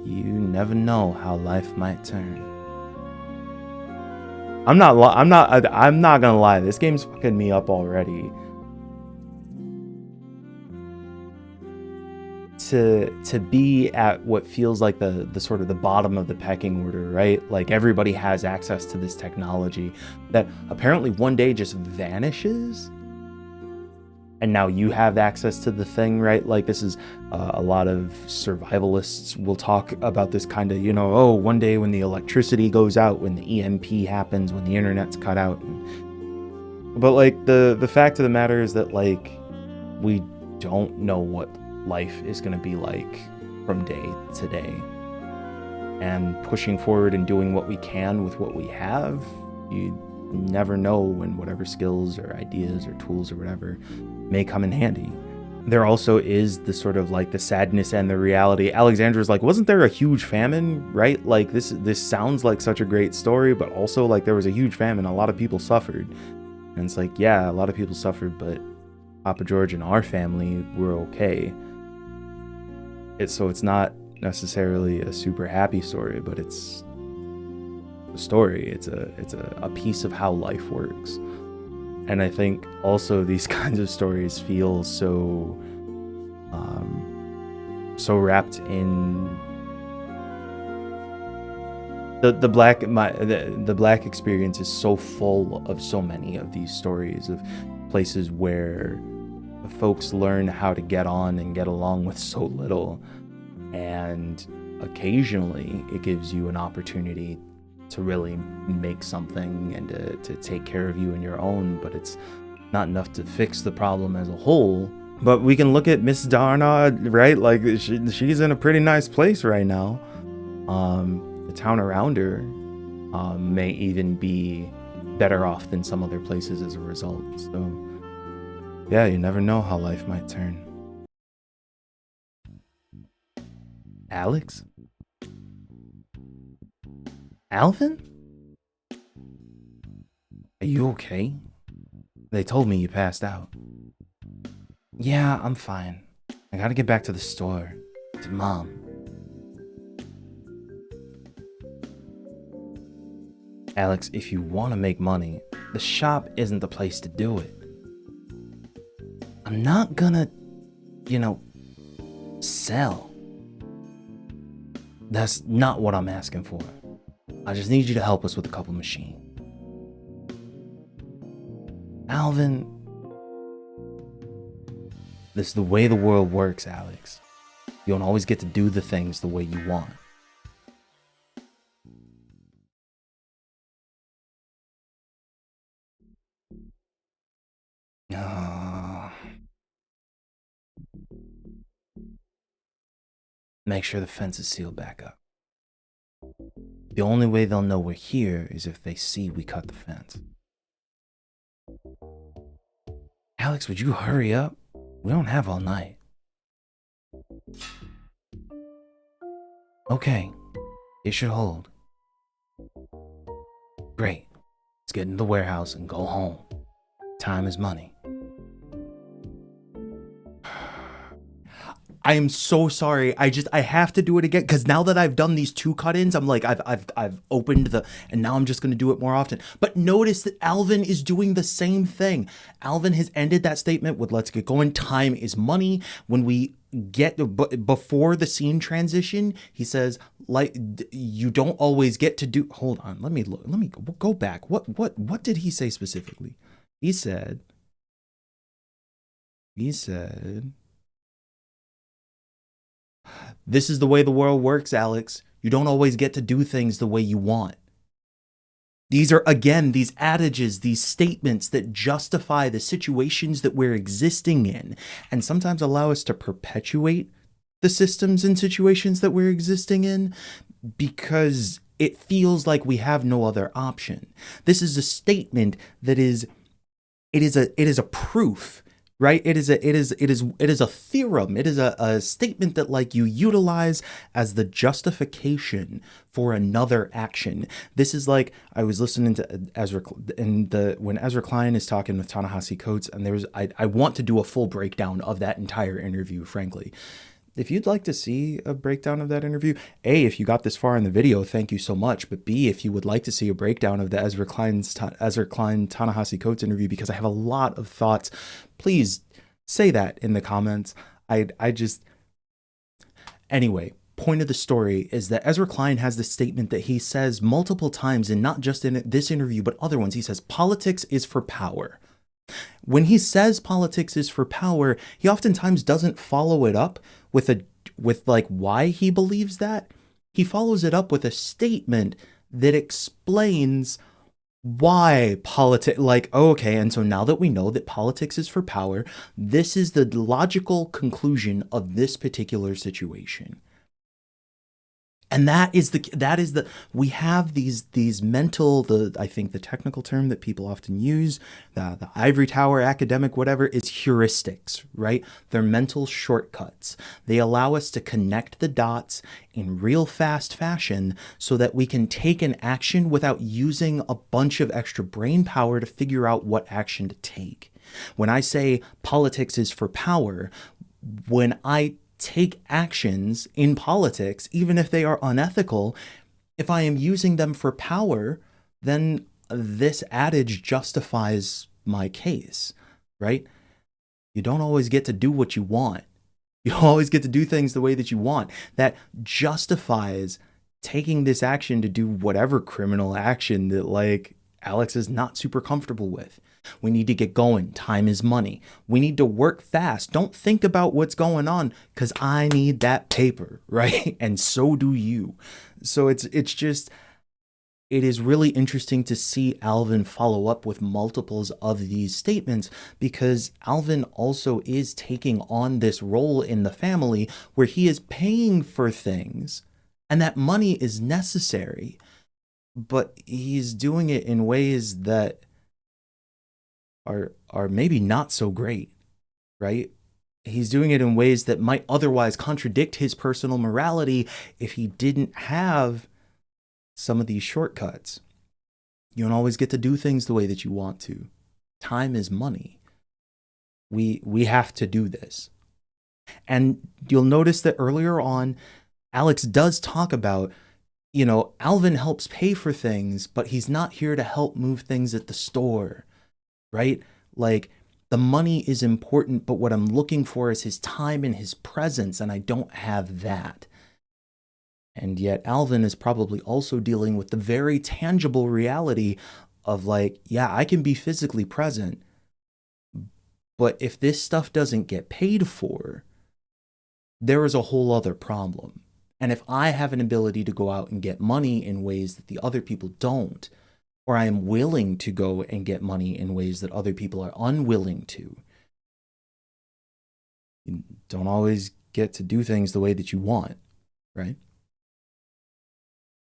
You never know how life might turn. I'm not gonna lie. This game's fucking me up already. To be at what feels like the sort of the bottom of the pecking order, right? Like everybody has access to this technology that apparently one day just vanishes, and now you have access to the thing, right? Like this is a lot of survivalists will talk about this kind of, oh, one day when the electricity goes out, when the EMP happens, when the internet's cut out. But like the fact of the matter is that like we don't know what life is going to be like from day to day, and pushing forward and doing what we can with what we have, you never know when whatever skills or ideas or tools or whatever may come in handy. There also is the sort of like the sadness and the reality. Alexandra's like, wasn't there a huge famine, right? Like this sounds like such a great story, but also like there was a huge famine, a lot of people suffered. And it's like, yeah, a lot of people suffered, but Papa George and our family were okay. So it's not necessarily a super happy story, but it's a story. It's a piece of how life works. And I think also these kinds of stories feel so wrapped in the black experience is so full of so many of these stories of places where folks learn how to get on and get along with so little, and occasionally it gives you an opportunity to really make something and to take care of you and your own, but it's not enough to fix the problem as a whole. But we can look at Miss Darna, right? Like she's in a pretty nice place right now. The town around her may even be better off than some other places as a result. So yeah, you never know how life might turn. Alex? Alvin? Are you okay? They told me you passed out. Yeah, I'm fine. I gotta get back to the store. To Mom. Alex, if you want to make money, the shop isn't the place to do it. I'm not gonna, sell. That's not what I'm asking for. I just need you to help us with a couple machines. Alvin, this is the way the world works, Alex. You don't always get to do the things the way you want. Make sure the fence is sealed back up. The only way they'll know we're here is if they see we cut the fence. Alex, would you hurry up? We don't have all night. Okay, it should hold. Great. Let's get in the warehouse and go home. Time is money. I am so sorry. I have to do it again because now that I've done these 2 cut-ins, I'm like I've opened and now I'm just gonna do it more often. But notice that Alvin is doing the same thing. Alvin has ended that statement with "Let's get going. Time is money." When we get before the scene transition, he says, "Like you don't always get to do." Hold on, let me look. Let me go back. What did he say specifically? He said. This is the way the world works, Alex. You don't always get to do things the way you want. These are, again, these adages, these statements that justify the situations that we're existing in and sometimes allow us to perpetuate the systems and situations that we're existing in because it feels like we have no other option. This is a statement that is a proof. Right? It is a theorem. It is a statement that like you utilize as the justification for another action. This is like I was listening to Ezra when Ezra Klein is talking with Ta-Nehisi Coates, and I want to do a full breakdown of that entire interview, frankly. If you'd like to see a breakdown of that interview, A, if you got this far in the video, thank you so much. But B, if you would like to see a breakdown of the Ezra Klein Ta-Nehisi Coates interview, because I have a lot of thoughts, please say that in the comments. Anyway, point of the story is that Ezra Klein has this statement that he says multiple times, and not just in this interview, but other ones. He says, politics is for power. When he says politics is for power, he oftentimes doesn't follow it up with like why he believes that. He follows it up with a statement that explains why politics, like, oh, okay, and so now that we know that politics is for power, this is the logical conclusion of this particular situation. And we have these mental, I think the technical term that people often use, the ivory tower academic, whatever, is heuristics, right? They're mental shortcuts. They allow us to connect the dots in real fast fashion so that we can take an action without using a bunch of extra brain power to figure out what action to take. When I say politics is for power, when I take actions in politics, even if they are unethical, if I am using them for power, then this adage justifies my case, right? You don't always get to do what you want. You don't always get to do things the way that you want. That justifies taking this action to do whatever criminal action that like Alex is not super comfortable with. We need to get going. Time is money. We need to work fast. Don't think about what's going on because I need that paper, right? And so do you. So it is really interesting to see Alvin follow up with multiples of these statements because Alvin also is taking on this role in the family where he is paying for things and that money is necessary, but he's doing it in ways that are maybe not so great, right? He's doing it in ways that might otherwise contradict his personal morality if he didn't have some of these shortcuts. You don't always get to do things the way that you want to. Time is money. We have to do this. And you'll notice that earlier on, Alex does talk about, you know, Alvin helps pay for things, but he's not here to help move things at the store, right? Like, the money is important, but what I'm looking for is his time and his presence, and I don't have that. And yet Alvin is probably also dealing with the very tangible reality of like, yeah, I can be physically present, but if this stuff doesn't get paid for, there is a whole other problem. And if I have an ability to go out and get money in ways that the other people don't, or I am willing to go and get money in ways that other people are unwilling to, you don't always get to do things the way that you want, right?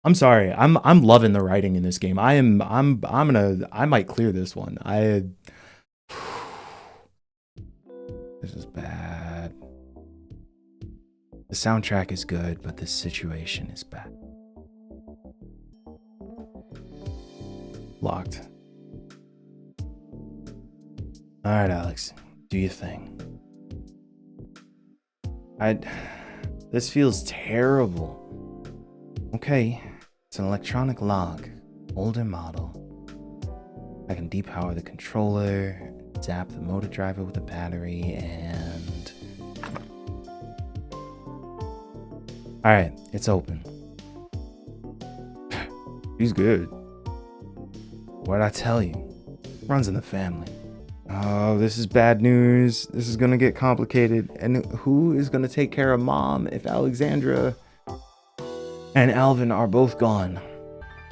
I'm sorry. I'm loving the writing in this game. I might clear this one. This is bad. The soundtrack is good, but this situation is bad. Locked. All right, Alex, do your thing. This feels terrible. Okay, it's an electronic log, older model. I can depower the controller, zap the motor driver with a battery, and... Alright, it's open. He's good. What'd I tell you? Runs in the family. Oh, this is bad news. This is gonna get complicated. And who is gonna take care of Mom if Alexandra and Alvin are both gone?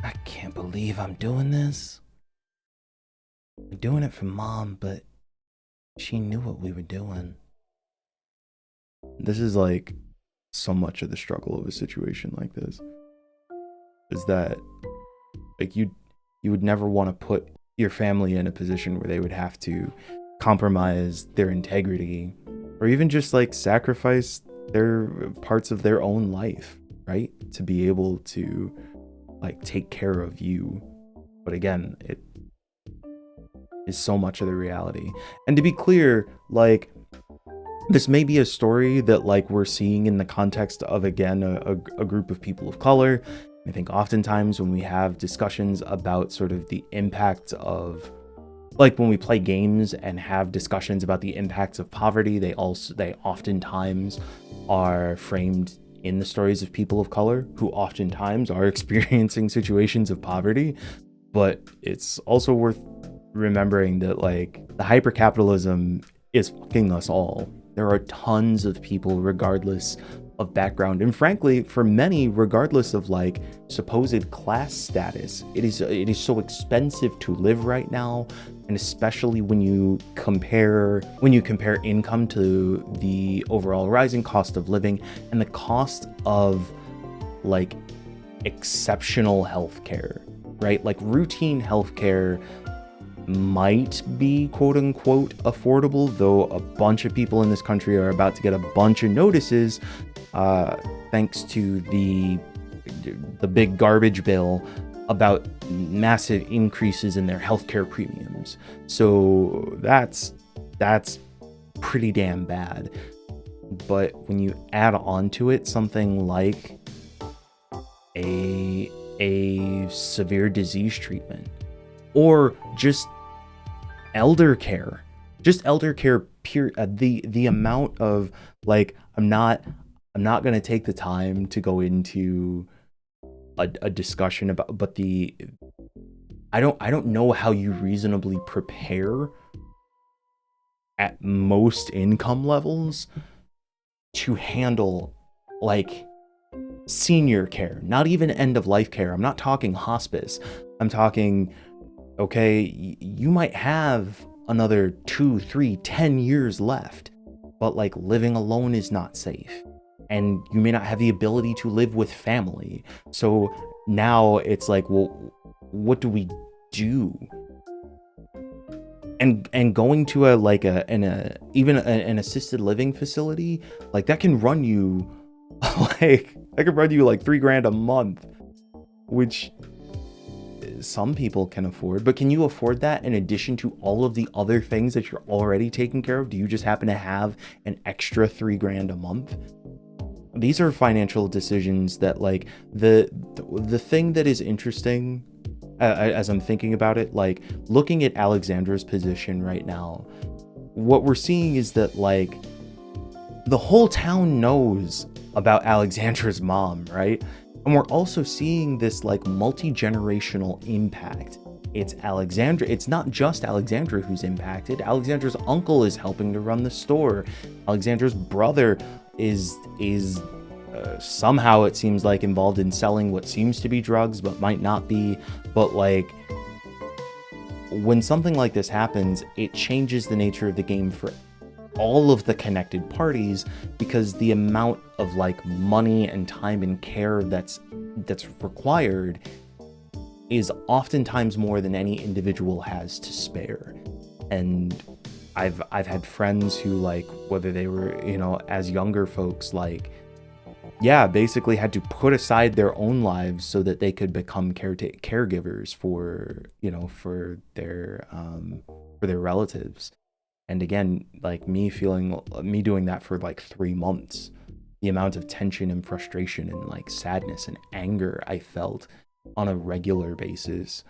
I can't believe I'm doing this. I'm doing it for Mom, but she knew what we were doing. This is like so much of the struggle of a situation like this. Is that like you would never want to put your family in a position where they would have to compromise their integrity or even just like sacrifice their parts of their own life, right? To be able to like take care of you. But again, it is so much of the reality. And to be clear, like, this may be a story that like we're seeing in the context of, again, a group of people of color. I think oftentimes when we have discussions about sort of the impact of, like when we play games and have discussions about the impacts of poverty, they oftentimes are framed in the stories of people of color who oftentimes are experiencing situations of poverty. But it's also worth remembering that like the hypercapitalism is fucking us all. There are tons of people regardless of background, and frankly for many regardless of like supposed class status. It is so expensive to live right now, and especially when you compare income to the overall rising cost of living and the cost of like exceptional healthcare, right? Like routine healthcare might be quote unquote affordable, though a bunch of people in this country are about to get a bunch of notices thanks to the big garbage bill about massive increases in their healthcare premiums. So that's pretty damn bad. But when you add on to it something like a severe disease treatment, or just elder care period, the amount of like, I'm not going to take the time to go into a discussion about, but I don't know how you reasonably prepare at most income levels to handle like senior care, not even end of life care. I'm not talking hospice. I'm talking, okay, you might have another 2, 3, 10 years left, but like living alone is not safe. And you may not have the ability to live with family. So now it's like, well, what do we do? And going to an assisted living facility, like that can run you like $3,000 a month, which some people can afford. But can you afford that in addition to all of the other things that you're already taking care of? Do you just happen to have an extra $3,000 a month? these are financial decisions that, like, the thing that is interesting, as I'm thinking about it, like, looking at Alexandra's position right now, what we're seeing is that, like, the whole town knows about Alexandra's mom, right? And we're also seeing this, like, multi-generational impact. It's Alexandra. It's not just Alexandra who's impacted. Alexandra's uncle is helping to run the store. Alexandra's brother is somehow, it seems like, involved in selling what seems to be drugs but might not be. But, like, when something like this happens, it changes the nature of the game for all of the connected parties, because the amount of, like, money and time and care that's required is oftentimes more than any individual has to spare. And I've had friends who, like, whether they were, you know, as younger folks, like, yeah, basically had to put aside their own lives so that they could become caregivers for, you know, for their relatives. And again, like, me doing that for like 3 months, the amount of tension and frustration and, like, sadness and anger I felt on a regular basis.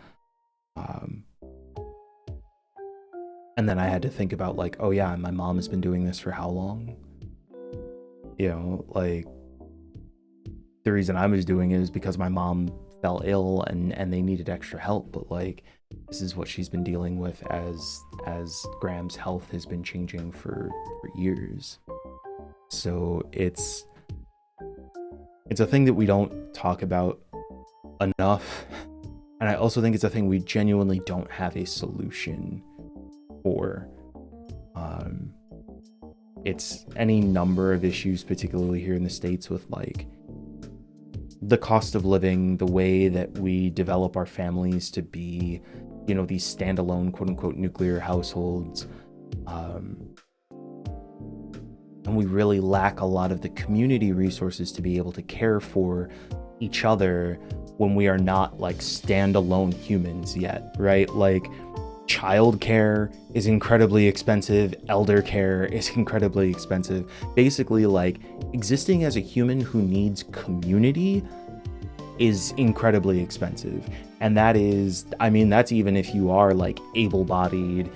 And then I had to think about, like, oh yeah, my mom has been doing this for how long? You know, like, the reason I was doing it is because my mom fell ill and they needed extra help. But, like, this is what she's been dealing with as Graham's health has been changing for years. So it's a thing that we don't talk about enough. And I also think it's a thing we genuinely don't have a solution for. It's any number of issues, particularly here in the States, with, like, the cost of living, the way that we develop our families to be, you know, these standalone, quote unquote, nuclear households. And we really lack a lot of the community resources to be able to care for each other when we are not, like, standalone humans yet, right? Like, childcare is incredibly expensive, elder care is incredibly expensive. Basically, like, existing as a human who needs community is incredibly expensive. And that is, I mean, that's even if you are, like, able-bodied,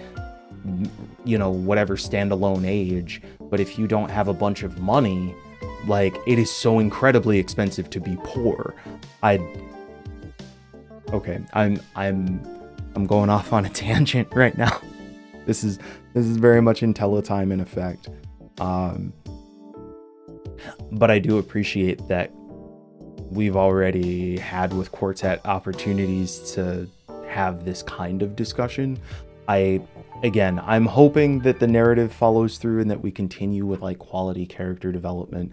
you know, whatever standalone age. But if you don't have a bunch of money, like, it is so incredibly expensive to be poor. Okay, I'm going off on a tangent right now. This is very much Intelligame in effect. But I do appreciate that we've already had with Quartet opportunities to have this kind of discussion. I'm hoping that the narrative follows through and that we continue with, like, quality character development,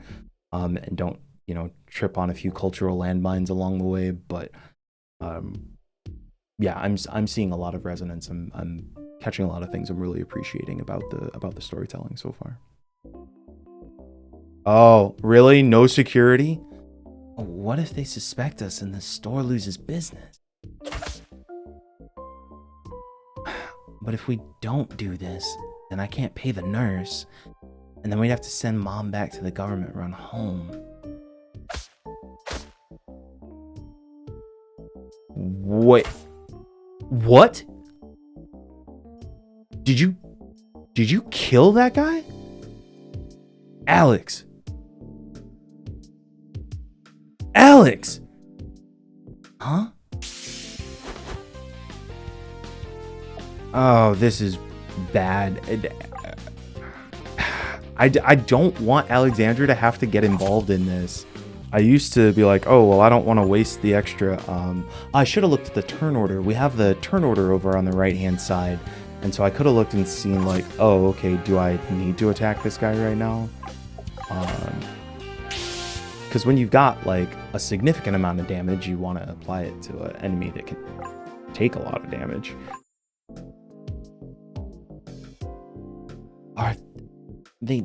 and don't, you know, trip on a few cultural landmines along the way. But yeah, I'm seeing a lot of resonance. I'm catching a lot of things I'm really appreciating about the storytelling so far. Oh, really? No security? What if they suspect us and the store loses business? But if we don't do this, then I can't pay the nurse, and then we'd have to send Mom back to the government-run home. Wait, what? Did you kill that guy? Alex! Huh? Oh, this is bad. I don't want Alexandra to have to get involved in this. I used to be like, oh, well, I don't want to waste the extra. I should have looked at the turn order. We have the turn order over on the right-hand side. And so I could have looked and seen, like, oh, okay, do I need to attack this guy right now? Because when you've got, like, a significant amount of damage, you want to apply it to an enemy that can take a lot of damage. Are they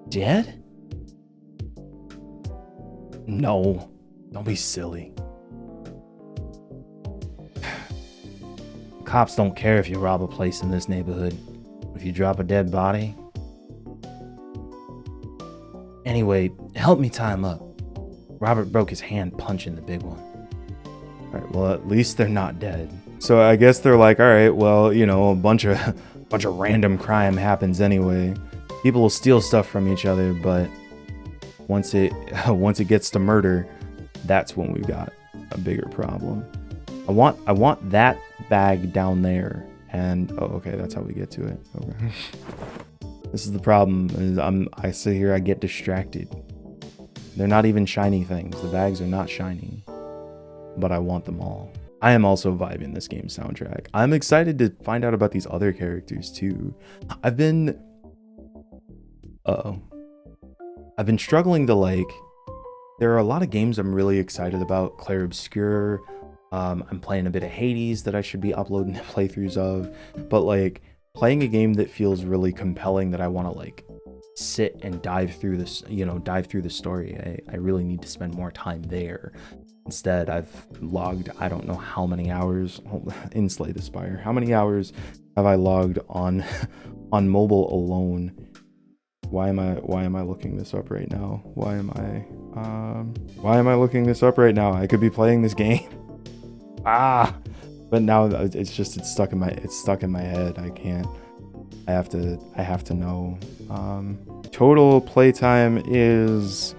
dead? No, don't be silly. Cops don't care if you rob a place in this neighborhood. If you drop a dead body. Anyway, help me tie him up. Robert broke his hand punching the big one. All right, well, at least they're not dead. So I guess they're like, all right, well, you know, a bunch of random crime happens anyway. People will steal stuff from each other, but once it gets to murder, that's when we've got a bigger problem. I want that bag down there, and oh, okay, that's how we get to it. Okay. This is the problem. Is I sit here, I get distracted. They're not even shiny things. The bags are not shiny, but I want them all. I am also vibing this game's soundtrack. I'm excited to find out about these other characters too. I've been struggling to like. There are a lot of games I'm really excited about. Clair Obscur. I'm playing a bit of Hades that I should be uploading playthroughs of, but like playing a game that feels really compelling that I want to like sit and dive through this, dive through the story. I really need to spend more time there. Instead, I've logged I don't know how many hours in Slay the Spire. How many hours have I logged on mobile alone? Why am I looking this up right now? Why am I looking this up right now? I could be playing this game. But now it's stuck in my head. I have to know. Total playtime is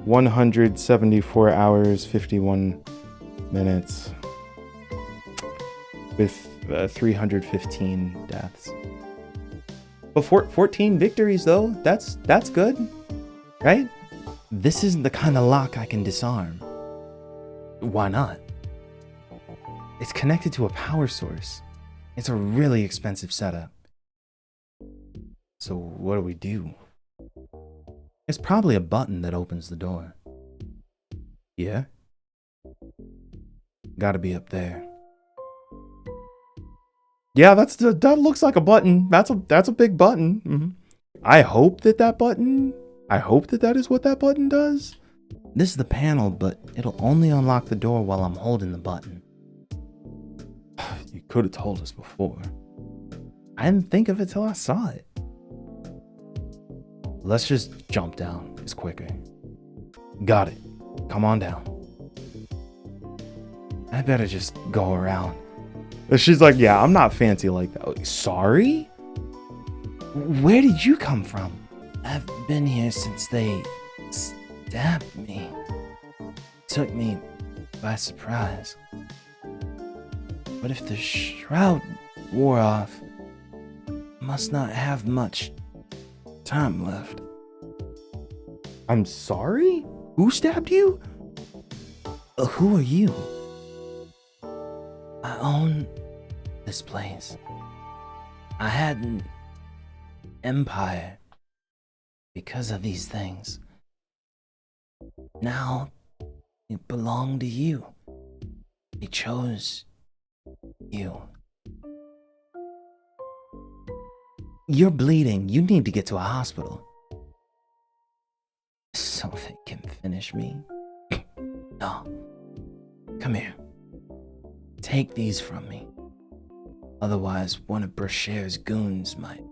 174 hours 51 minutes with 315 deaths. But 14 victories though. That's good, right? This isn't the kind of lock I can disarm. Why not? It's connected to a power source. It's a really expensive setup. So what do we do? There's probably a button that opens the door. Yeah? Gotta be up there. Yeah, that looks like a button. That's a big button. Mm-hmm. I hope that is what that button does. This is the panel, but it'll only unlock the door while I'm holding the button. You could have told us before. I didn't think of it till I saw it. Let's just jump down. It's quicker. Got it. Come on down. I better just go around. She's like, yeah, I'm not fancy like that. Sorry? Where did you come from? I've been here since they stabbed me. Took me by surprise. But if the shroud wore off, must not have much time left. I'm sorry? Who stabbed you? Who are you? I own this place. I had an empire because of these things. Now it belonged to you. They chose you. You're bleeding. You need to get to a hospital. So they can finish me. No. Come here. Take these from me. Otherwise, one of Brashear's goons might.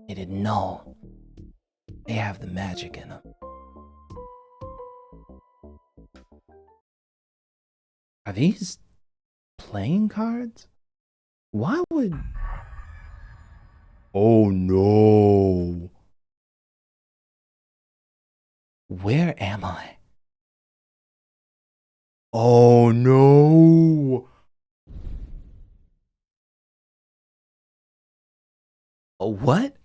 They didn't know. They have the magic in them. Are these playing cards? Why would... Oh no. Where am I? Oh no. What?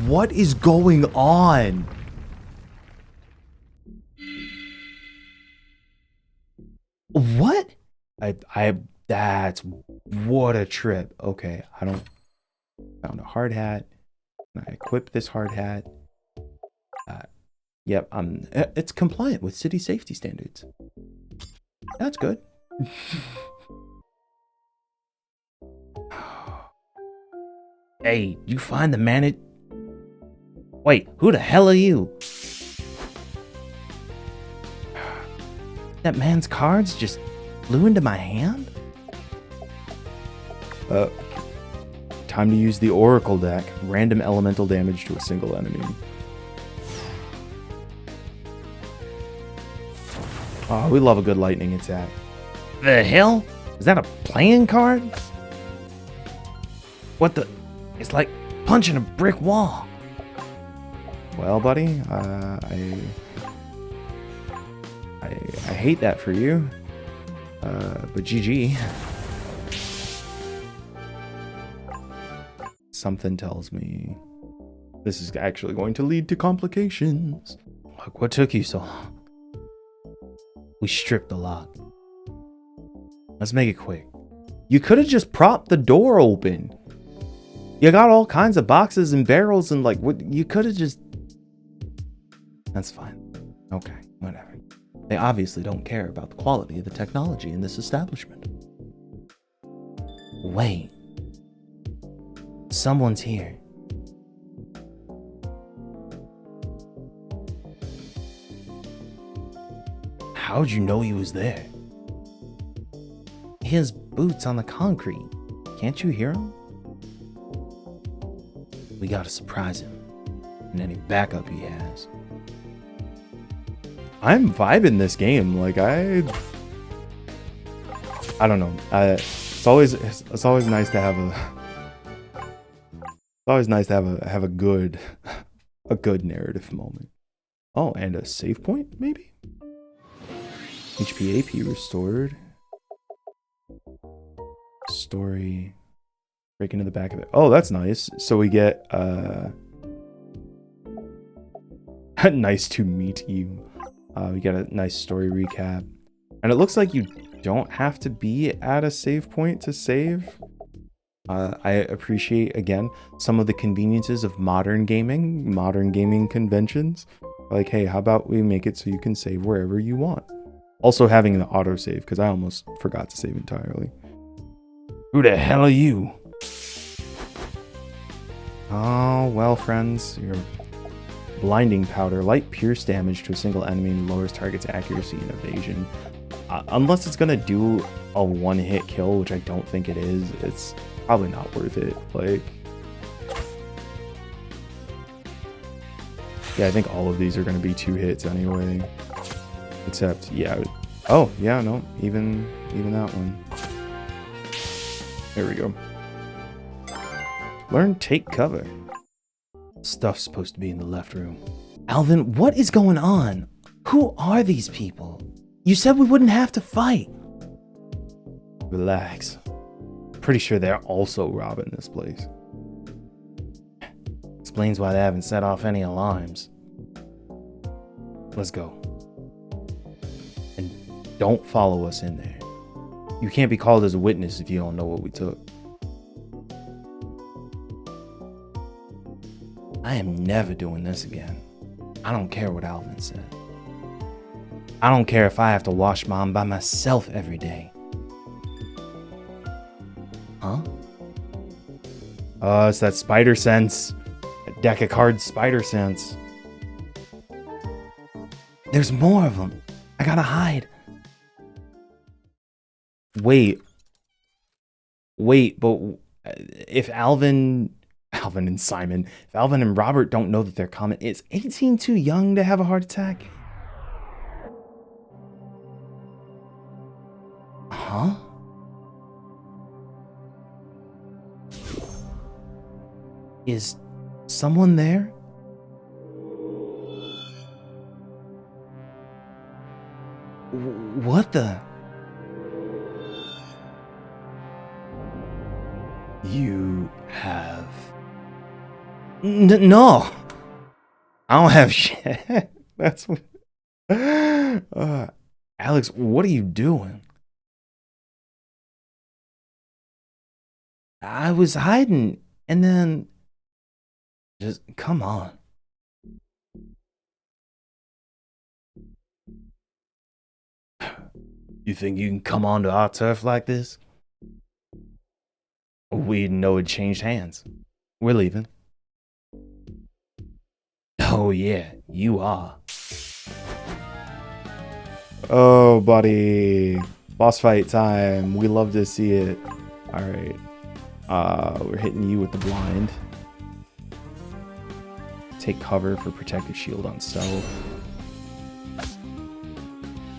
What is going on? What? That's what a trip. Okay, found a hard hat. I equip this hard hat. Yep, it's compliant with city safety standards. That's good. Hey, you find the man? Wait, who the hell are you? That man's cards just flew into my hand? Time to use the Oracle deck. Random elemental damage to a single enemy. Oh, we love a good lightning attack. The hell? Is that a playing card? What the? It's like punching a brick wall. Well, buddy, I hate that for you. But GG. Something tells me this is actually going to lead to complications. Look, what took you so long? We stripped the lock. Let's make it quick. You could have just propped the door open. You got all kinds of boxes and barrels and like what you could have just. That's fine. Okay, whatever. They obviously don't care about the quality of the technology in this establishment. Wait. Someone's here. How'd you know he was there? His boots on the concrete. Can't you hear him? We gotta surprise him. And any backup he has. I'm vibing this game. Like I don't know. It's always nice to have a. It's always nice to have a good narrative moment. Oh, and a save point maybe. HP AP restored. Story. Break into the back of it. Oh, that's nice. So we get nice to meet you. We get a nice story recap. And it looks like you don't have to be at a save point to save. I appreciate, again, some of the conveniences of modern gaming conventions. Like, hey, how about we make it so you can save wherever you want? Also having the autosave, because I almost forgot to save entirely. Who the hell are you? Oh, well, friends, your blinding powder. Light pierce damage to a single enemy and lowers target's accuracy and evasion. Unless it's going to do a one-hit kill, which I don't think it is, it's probably not worth it. Like, yeah, I think all of these are going to be 2 hits anyway. Except, yeah. Oh, yeah, no, even that one. There we go. Learn take cover. Stuff's supposed to be in the left room. Alvin, what is going on? Who are these people? You said we wouldn't have to fight. Relax. Pretty sure they're also robbing this place. Explains why they haven't set off any alarms. Let's go. And don't follow us in there. You can't be called as a witness if you don't know what we took. I am never doing this again. I don't care what Alvin said. I don't care if I have to wash Mom by myself every day. Huh? It's that spider sense. That deck of cards spider sense. There's more of them. I gotta hide. Wait, but if Alvin and Simon, if Alvin and Robert don't know that they're coming, is 18 too young to have a heart attack? Huh? Is someone there? What the? You have... No! I don't have shit. That's what... Alex, what are you doing? I was hiding, and then... Just, come on. You think you can come onto our turf like this? We know it changed hands. We're leaving. Oh yeah, you are. Oh, buddy. Boss fight time. We love to see it. All right. We're hitting you with the blind. Take cover for protective shield on stealth.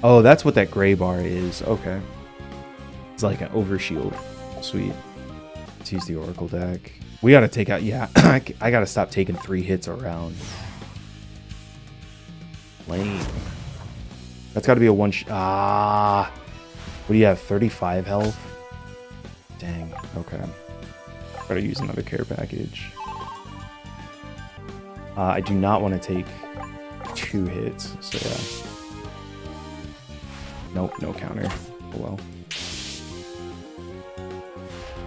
Oh, that's what that gray bar is. Okay. It's like an overshield. Sweet. Let's use the Oracle deck. We gotta take out... Yeah, I gotta stop taking 3 hits around. Lame. That's gotta be a one... What do you have? 35 health? Dang. Okay. Gotta use another care package. I do not want to take 2 hits, so yeah. Nope, no counter. Oh well.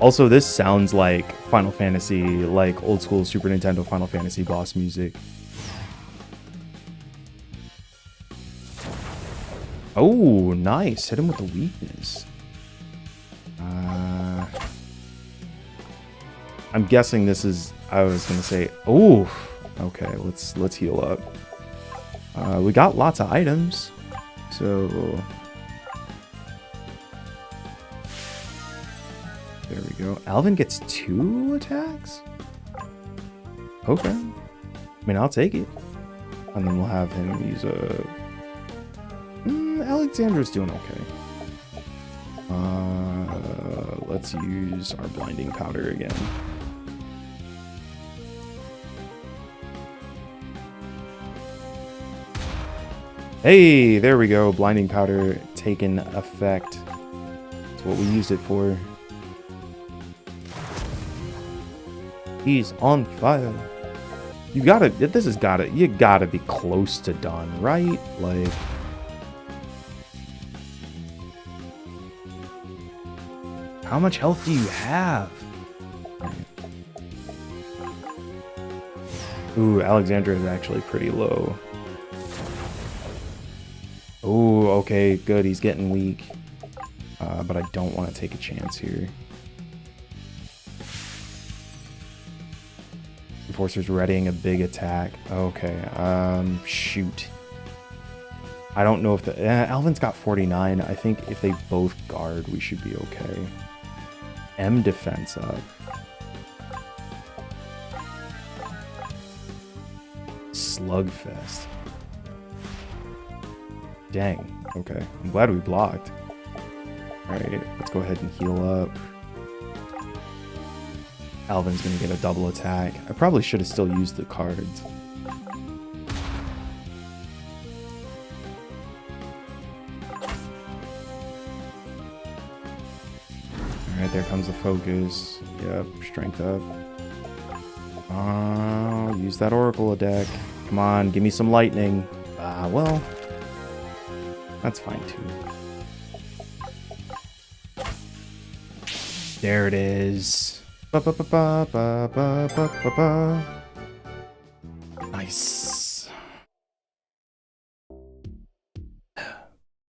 Also, this sounds like Final Fantasy, like old school Super Nintendo Final Fantasy boss music. Oh, nice. Hit him with the weakness. I'm guessing this is... I was gonna say... Oh, okay. Let's heal up. We got lots of items, so there we go. Alvin gets 2 attacks. Okay. I mean, I'll take it. And then we'll have him use a... Alexandra's doing okay. Let's use our blinding powder again. Hey, there we go. Blinding powder taking effect. That's what we used it for. He's on fire. You gotta, this has gotta, you gotta be close to done, right? Like, how much health do you have? Ooh, Alexandra is actually pretty low. Ooh, okay, good. He's getting weak. But I don't want to take a chance here. Enforcer's readying a big attack. Okay, shoot. I don't know if the... Alvin's got 49. I think if they both guard, we should be okay. M defense up. Slugfest. Dang. Okay. I'm glad we blocked. Alright, let's go ahead and heal up. Alvin's gonna get a double attack. I probably should have still used the cards. Alright, there comes the focus. Yep, strength up. Use that Oracle deck. Come on, give me some lightning. Well, that's fine too. There it is. Nice.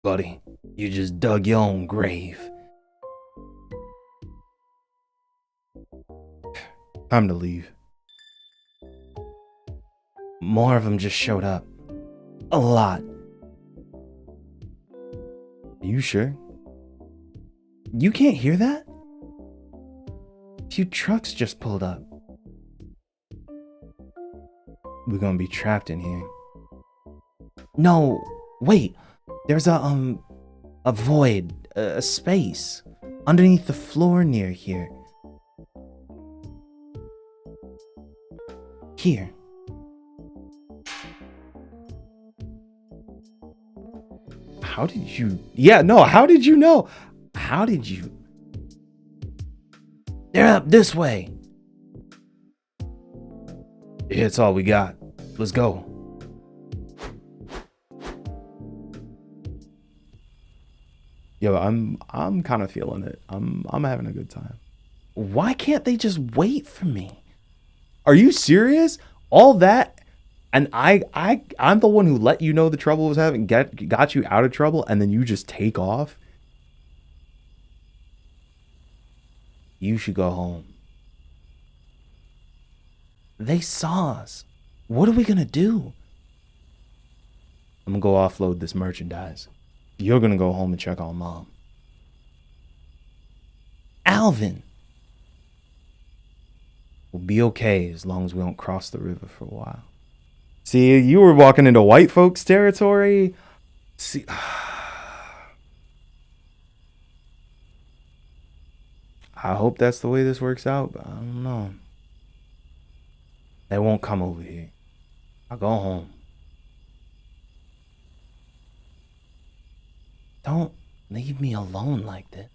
Buddy, you just dug your own grave. Time to leave. More of them just showed up. A lot. Are you sure? You can't hear that? A few trucks just pulled up. We're gonna be trapped in here. No, wait. There's a void, a space underneath the floor near here. Here. How did you... Yeah, no, how did you know? How did you... They're up this way. Yeah, it's all we got. Let's go. Yo, I'm kind of feeling it. I'm having a good time. Why can't they just wait for me? Are you serious? All that, and I'm the one who let you know the trouble was having, got you out of trouble, and then you just take off? You should go home. They saw us. What are we gonna do? I'm gonna go offload this merchandise. You're gonna go home and check on Mom. Alvin. We'll be okay as long as we don't cross the river for a while. See, you were walking into white folks territory. See, I hope that's the way this works out, but I don't know. They won't come over here. I'll go home. Don't leave me alone like this.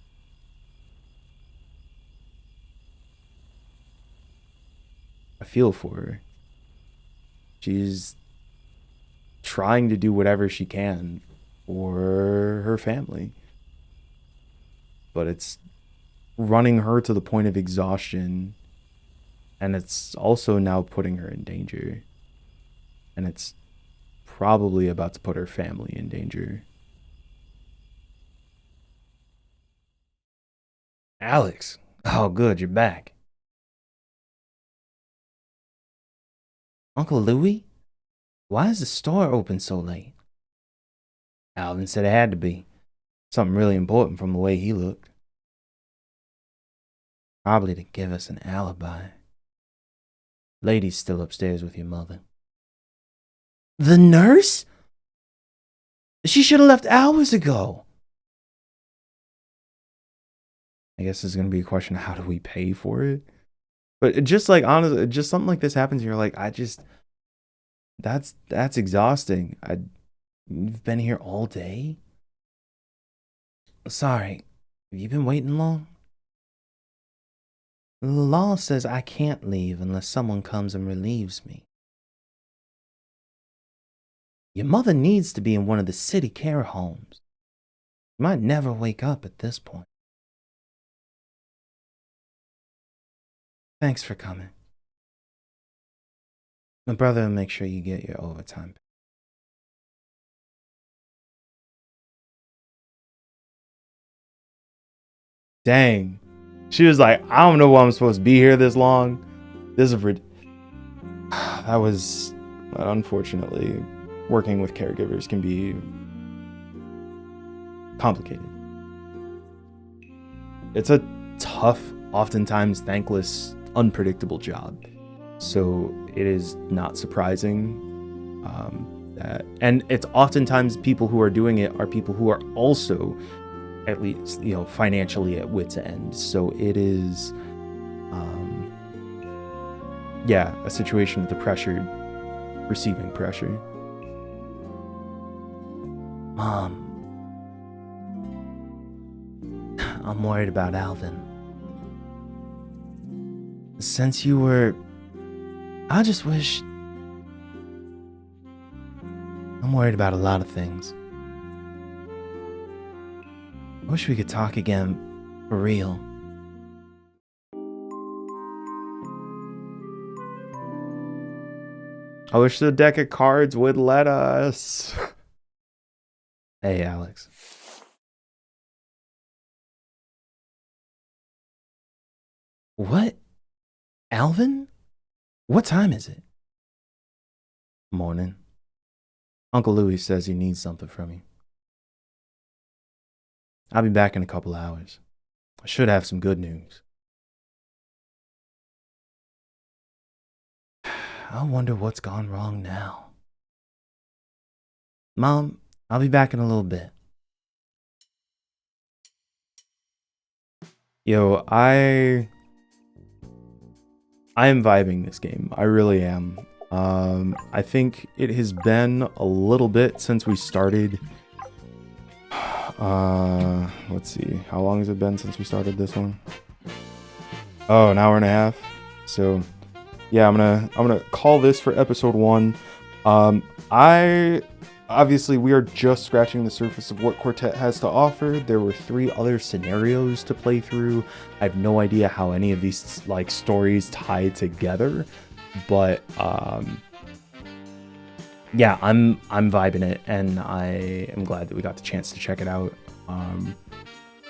I feel for her. She's trying to do whatever she can for her family. But it's running her to the point of exhaustion. And it's also now putting her in danger. And it's probably about to put her family in danger. Alex. Oh, good, you're back. Uncle Louie? Why is the store open so late? Alvin said it had to be. Something really important from the way he looked. Probably to give us an alibi. Lady's still upstairs with your mother. The nurse? She should have left hours ago. I guess it's going to be a question of how do we pay for it? But just like, honestly, just something like this happens, and you're like, that's exhausting. You've been here all day? Sorry, have you been waiting long? The law says I can't leave unless someone comes and relieves me. Your mother needs to be in one of the city care homes. You might never wake up at this point. Thanks for coming. My brother will make sure you get your overtime. Dang. She was like, I don't know why I'm supposed to be here this long. This is that was, unfortunately, working with caregivers can be complicated. It's a tough, oftentimes thankless, unpredictable job. So it is not surprising that, and it's oftentimes people who are doing it are people who are also, at least, financially at wit's end. So it is, a situation of the pressure, receiving pressure. Mom, I'm worried about Alvin. Since you were, I just wish, I'm worried about a lot of things. I wish we could talk again, for real. I wish the deck of cards would let us. Hey, Alex. What? Alvin? What time is it? Morning. Uncle Louis says he needs something from you. I'll be back in a couple hours. I should have some good news. I wonder what's gone wrong now. Mom, I'll be back in a little bit. Yo, I am vibing this game. I really am. I think it has been a little bit since we started. Let's see. How long has it been since we started this one? Oh, an hour and a half. So, yeah, I'm gonna call this for episode 1. Obviously, we are just scratching the surface of what Quartet has to offer. There were 3 other scenarios to play through. I have no idea how any of these stories tie together, but yeah, I'm vibing it, and I am glad that we got the chance to check it out.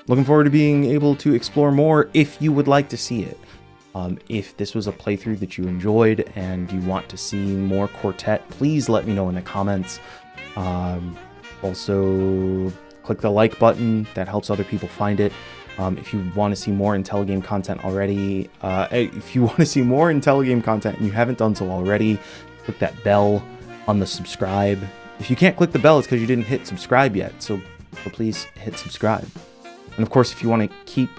Looking forward to being able to explore more if you would like to see it. If this was a playthrough that you enjoyed and you want to see more Quartet, please let me know in the comments. Also, click the like button. That helps other people find it. If you want to see more Intelligame content already, if you want to see more Intelligame content and you haven't done so already, click that bell on the subscribe. If you can't click the bell, it's because you didn't hit subscribe yet. So please hit subscribe. And of course, if you want to keep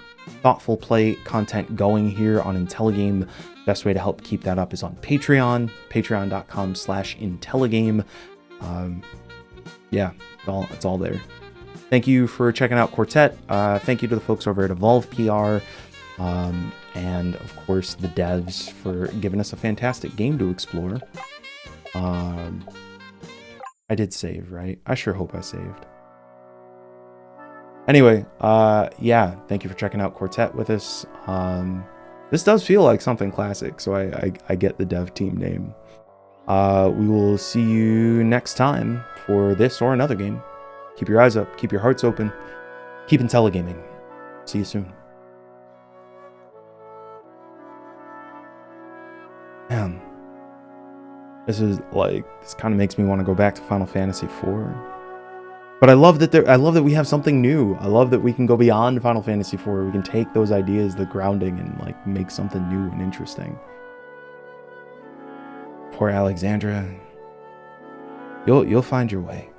thoughtful play content going here on Intelligame, best way to help keep that up is on Patreon, patreon.com/Intelligame. Yeah, it's all there. Thank you for checking out Quartet. Thank you to the folks over at Evolve PR. And of course, the devs for giving us a fantastic game to explore. I did save, right? I sure hope I saved. Anyway, yeah, thank you for checking out Quartet with us. This does feel like something classic, so I get the dev team name. We will see you next time for this or another game. Keep your eyes up, keep your hearts open, keep Intelligaming. See you soon. Man, this kind of makes me want to go back to Final Fantasy IV. But I love that we have something new. I love that we can go beyond Final Fantasy IV. We can take those ideas, the grounding, and like make something new and interesting. Poor Alexandra. You'll find your way.